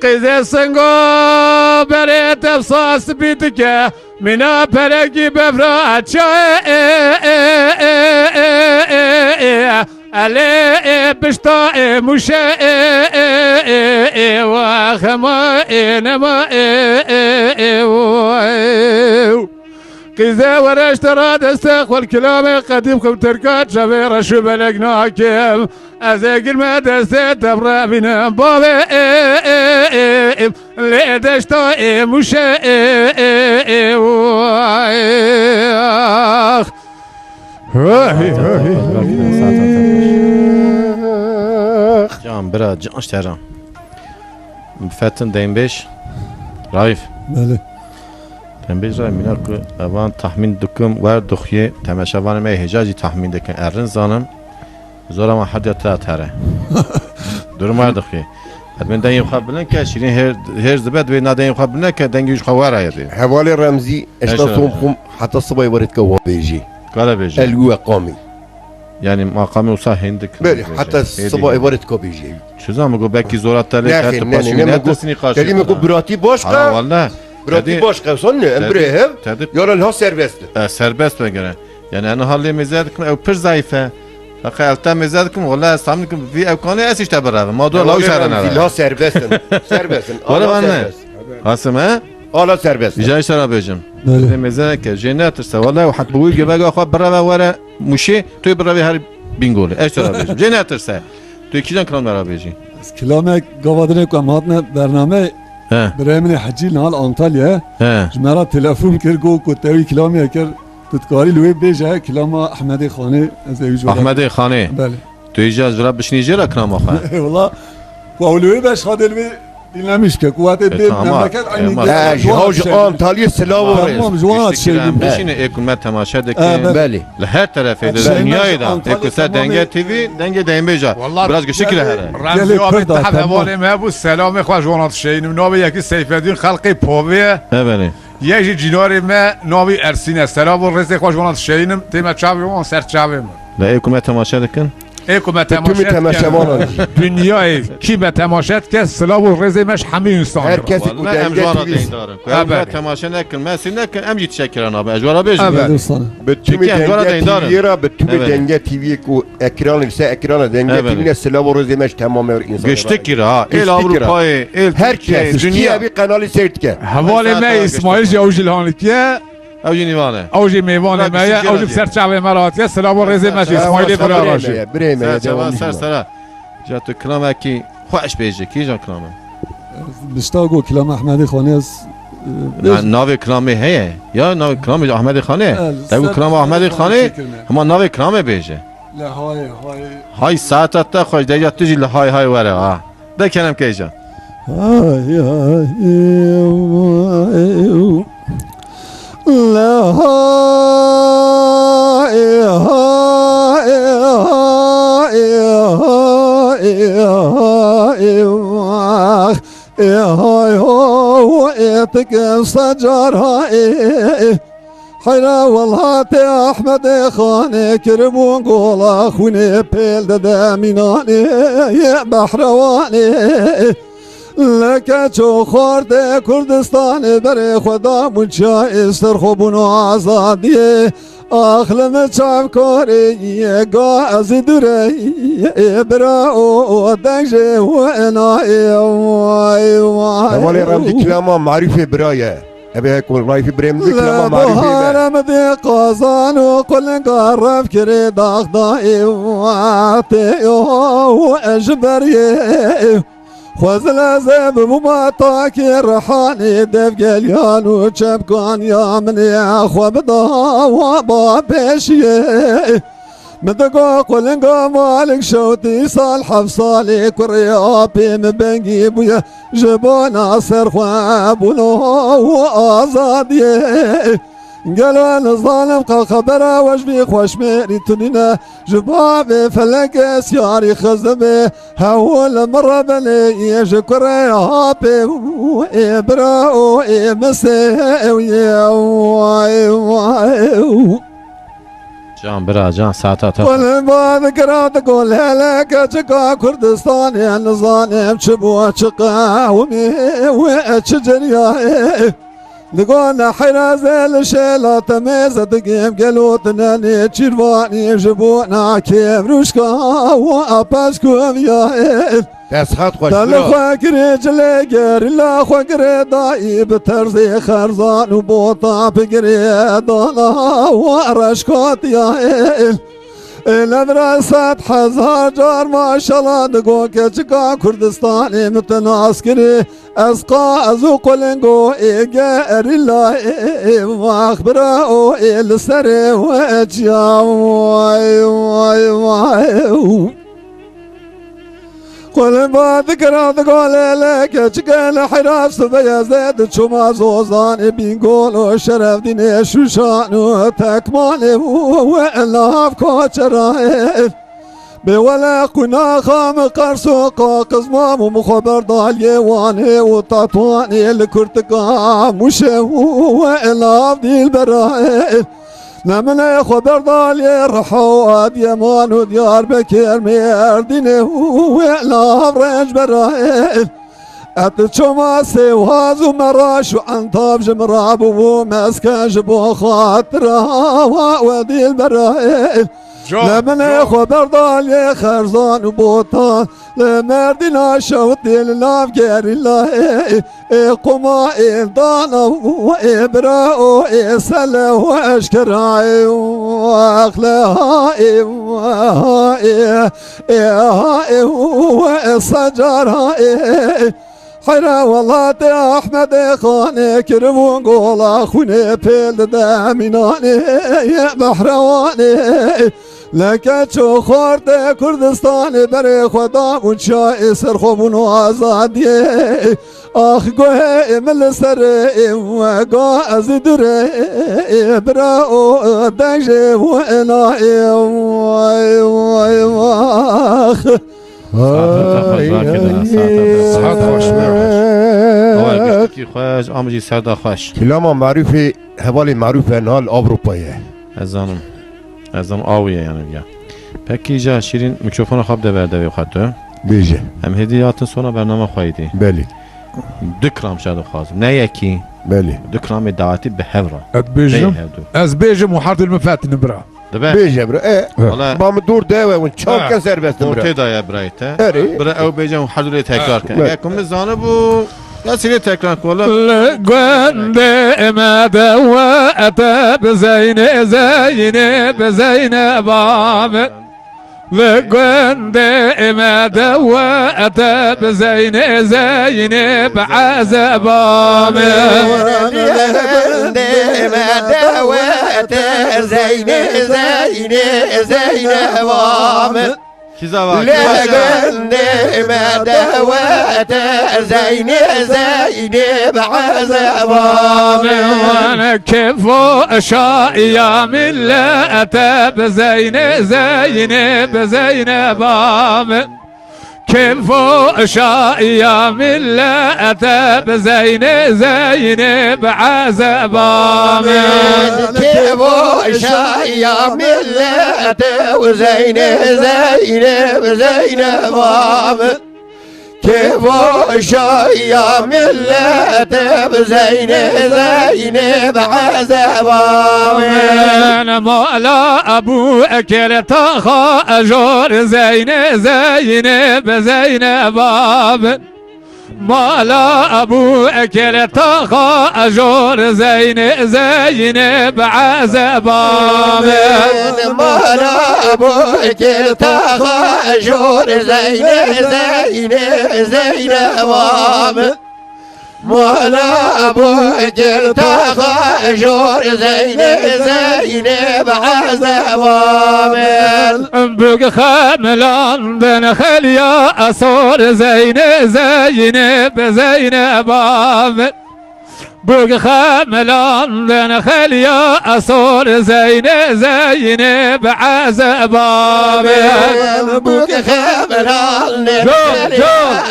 قزا سنغو بريت بصاص بيتك منا بلقي بفرات علي بشتا مشا وخما إنما قزا ورشترى دستق والكلام قديمكم تركات شبير شو بلقناكم أزاقل ما دستي تبرا بنا بابي لدشتا مشا جان برا جانش ترام فتن دیم بیش رایف بله دیم بیش رایف مینا که اوان تحمین دکم ور دخیه تماشاوان می هجاجی تحمین دکن ارن زانم زورا ما حد تا تره دور ما دخیه من دنيم خبرنا كاشرين هير زبد وين دنيم خبرنا كدنجيش خوار هيدي حوالي رمزي اشتاطهم حتى الصبي ورد كوا بيجي قال بيجي الجو قامي يعني مقامي وصح عندك بله حتى الصبي ورد كوا بيجي شو زعما قول باكي زورات تالي يا اخي تسني قاش كلمه قول براتي باشقه والله براتي باشقه صن امبره يلا الها سيربست سربست بگره يعني انا حالي مزادكم او پر ضعيفه فقط التا مزادكم والله استعملكم في امكاني اسيش تبرر ما دو لاو شهرنا الها سيربستن سيربستن ولا من قاسم ها hala serbest. جاي شرا بيجم بله. مزاك جينات والله وحد بقول جبا اخو برا ورا مشي تو برا هر بينقول ايش ترى بيجم جينات ترسا تو كيدان كلام برا بيجي از کلامه گوادنه که ماتنه برنامه ها برای من حجی نال آنتالیا ها جمعرات تلفن کرد گو کتوی کلامی کرد تتکاری لوی بیجه کلام احمد خانه از ایجو احمد خانه بله تو ایجاز ورا بشنیجه را کنام آخه والله واولوی بش خاد الوی dinlemiş ki kuvvet edip tamam. memleket aynı لا جهاج Antalya Slav tamam juan şey بشینه اکومت تماشا Evet. دکن بله لهر طرفه ده Şeyin dünyayı da Antalya ekose tamamı- denge TV denge deyim beja biraz güçlü ki lehere رمزی آب کرد تحت تمام. حوالی ما بود سلام خواه جوانات شین ناوی یکی سیفدین خلقی پاویه evet یکی جیناری ما ناوی ارسینه سلام و رزق خواه جوانات شینم تیمه چاوی اون سر چاوی ما le ekومت تماشا دکن ایکو به Tümü تماشات temaşaman دنیای کی به تماشات که سلام و رزق مش همه انسان Herkes bu والله ام denge جوانا TV deyin darım Evet. ekومت تماشا nekin mesin nekin em yetişekiren abi ejvara bejim Evet. Nedir sana? Bütün Çünkü Emre denge Dindar. TV'ye ra bütün Evet. denge TV'ye ku ekran ise ekrana denge Evet. TV'ne Slav Rozemeş tamamen insan. güçlü ki ha el Güçlü ki ra. Avrupa'yı el Türkiye Herkes dünya dünya bir kanalı seyretken. حوالی ما اسماعیل جوجی لحانی که evci nivane اوجی میوان Bırak ما işi اوجی gel سر چاوی مرات که سلام و رزق مش اسماعیل فراراشی Bremeye ser devam ser ediyor. sera jatı klama ki خوش بیجه کی جان klama Bişta go kelam Ahmedi خانه از ناوی کلامی هیه یا ناوی کلامی احمد خانه Evet, دگو sen- کلام احمد خانه Çekilme. هما ناوی کلامی بیجه La hay hay های ساعت تا خوش دیگه تجی لهای های وره ها ده کنم که جان hay La hay حيرا والله يا احمد خاني كربون قولا خوني بيل داميناني يا بحرواني لك چو خورد کردستان بر خدا منچا استرخوبون و آزادی اخلم چاو کاری گاز دوری برا و دنجه و انای وای Hemen وای ramzi klama marife braya. Ebe hekul raifi bremzi klama marife be. بهارم دی قازان و قل قرب کری داغ دای واتی و اجبری خوزل زب مباتا کی رحانی دف گلیان و چبکان یا منی خواب دا و با پیشیه مدقو قلنقو مالك شوتي صالح بصالي كريا بيم بنقي بويا جبو ناصر خوابونو وآزادي قالوا انا ظالم قال خبره وجبي خوش ميري تنينا جبابي فلك سياري خزبي هول مرة بني يشكر يا بي وإبرا مسي ويا جان برا جان ساعت تا والبعض قرات تقول هلاك چقا كردستان يا نظام شبوه چقا وچجر يا نقول حراز الشيلة تميزة دقيم قلوتنا نيتشيرواني جبونا كيف روشكا واباشكو يا Teshat hoş دل bira. خواكري جليقر لا خواكري ضاي بترزي خرزان وبوطا بقري ضلا ورشكوت يا المدرسة حزار جار ما شاء الله نقول كجكا كردستاني متناسكري اسقى ازوق لنقو ايقار الله واخبره السري وجيا واي واي واي قل ما ذكر تقول لك شكل حراس بيزيد شما زوزان بيقول وشرف ديني شوشان وتكمال وإلاف كوشرايف بولا قنا خام قرصوقا قزمام ومخبر ضالي واني وتطواني الكرتقا مشي وإلاف دي البرايف لمن خبر ضالي رحوات يمان وديار بكير ميردينه ولا برنج برايل اتشما سيواز ومراش وعنطاب جمراب ومسكن جبو خاطرها ودي البرايل لمن خبر ضالي خرزان وبوطان لمردنا شوطي للاف غير الله قما إضانا وإبراء وإسلا وأشكراي وأخلاهاي وإصجراي حيرا والله أحمد خاني كرمون قولا خوني بيل داميناني يا بحرواني لك چو خورد کردستان بر خدا منشای سرخوبون و آزادی آخ گوه مل سر و گاه از دوره برا و دنجه و الهی وای وای واخ سعد خوش اول گشتی خوش آمجی سردا خوش كلام معروف هوالي معروف نهال أوروبية ازم آویه yani ya. Peki ja Şirin mikrofonu xab da verdi ve xatı. بيجي Hem hediyatın sonra bername xaydi. بلي Dikram şadı xazım. Ne yeki? بلي Dikram davati be hevra. اتبيجم ازبيجم وحرد المفاتن برا Debe. بيجي برا ايه Valla بام دور داوة ونشاك كان سربست برا ortaya ya brayte. Eri. Bira ev beycan hadure tekrar kan. Evet. Yakum zanı bu. Ya seni tekrar kola. لقند ما دوات بزين زين بزين بام لقند ما دوات بزين زين بعزبام ما داوات زين زين زين وام Kiza var. لقند ما داوات زين زين بعزبام وانا كيف شايا من لا اتى بزين زين بزين بام كيف شايا من لا اتى بزين زين بعزبام كيف شايا ملة وزين زين زين بام كيف شايا ملة وزين زين بعزبام انا مولا ابو اكل تخا اجور زين زين بزين باب مولا ابو اكل تخا اجور زين زين بعزباب مولا ابوك التقى جور زين زين زين بام مولا ابوك التقى جور زين زين بعزبام بق خاملان بن خليا اصور زين زين بزين باب بق خاملان بن خليا اصور زين زين بعزباب بوك خبران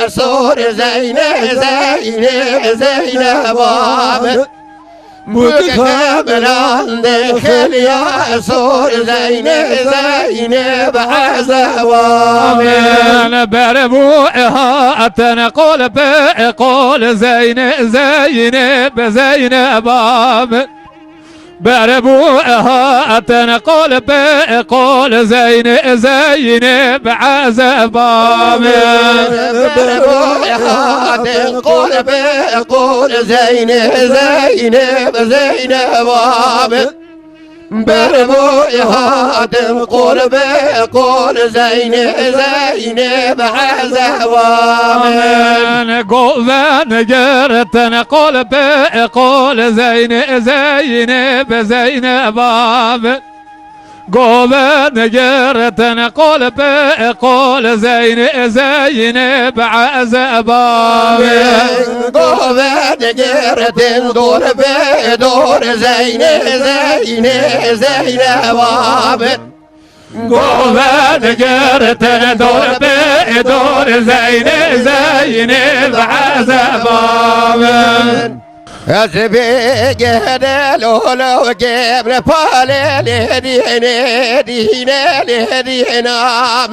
صور زين زين زين باب بوك خبران خليا صور زين زين بعزباب انا بربوها اتنقل بقول زين زين بزين باب بربوها اتنقل بقول زين زين بعزباب قول بقول زين زين زين باب بربوها تنقل بقول زين زين بعزباب انا قولا قرت نقول بقول زين زين بزين باب قولا قرت نقول بقول زين زين بعزباب قوة قرت دور بدور زين زين زين باب قولا قرت دور بدور زين زين بعزباب حسبي قهد لولو قبل بالي دينا دينا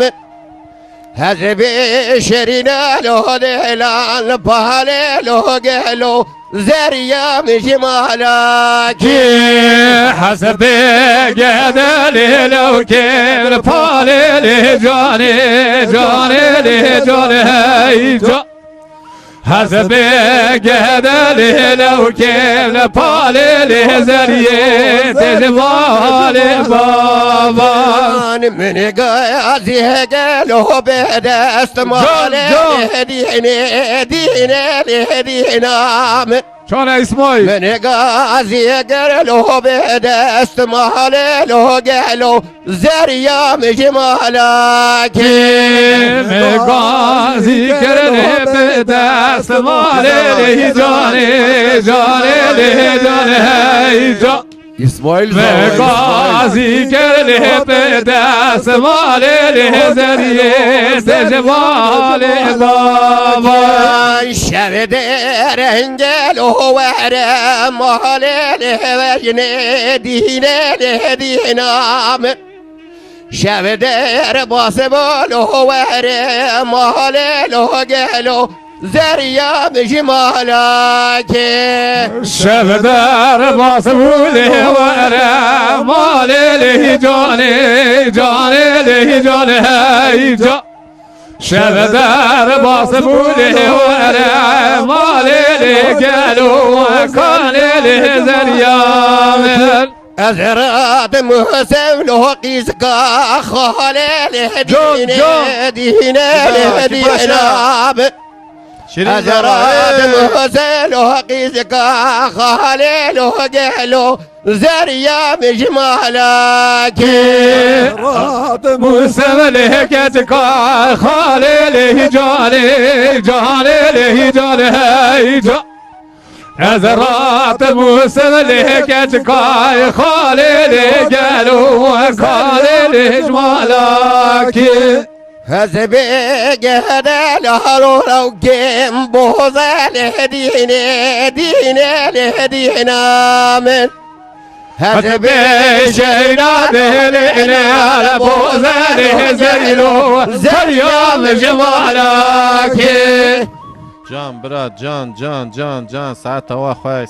حسبي شرينا لو دلال بالي لو قالو زريا مجمالك حسب قدلي لو كبر بالي جاني جاني جاني هاي حسب قدر لو كان بالي زريه تجمال بابا من قاضي قالوا بدست مالي دينا دينا دينا شلون اسمعي من قاضي قالوا بدست مالي لو قالوا زريا مجمالك من قاضي كرني بدست مالي جاني جاني جاني İsmail مقازي كرني بدست مالي زريه تجمال بابا شبدر انجل وهر مالي وجني دينا دينا شبدر باسبول وهر مالي قالوا زريا بجمالك شبدر باسبولي ورا مالي لي جاني جاني لي جاني هيجا شبدر باسبولي ورا مالي لي قالوا كان لي زريا أزراد محسن له قيسك خالي دينا دينا دينا Şirin أزراد محسن له قيسك خالي له قالوا زريا بجمالك موسم لهكتك خالي لي جاني جاني لي جاني هيجا أزرات موسم لهكتك خالي لي قالوا خالي لي جمالك هزبيق هذا لهرو لو جيم بوزان دينا دينا دينا من هزبيق شينا دلنا بوزان زيلو زريان جمالك Can brat can can can can saat hava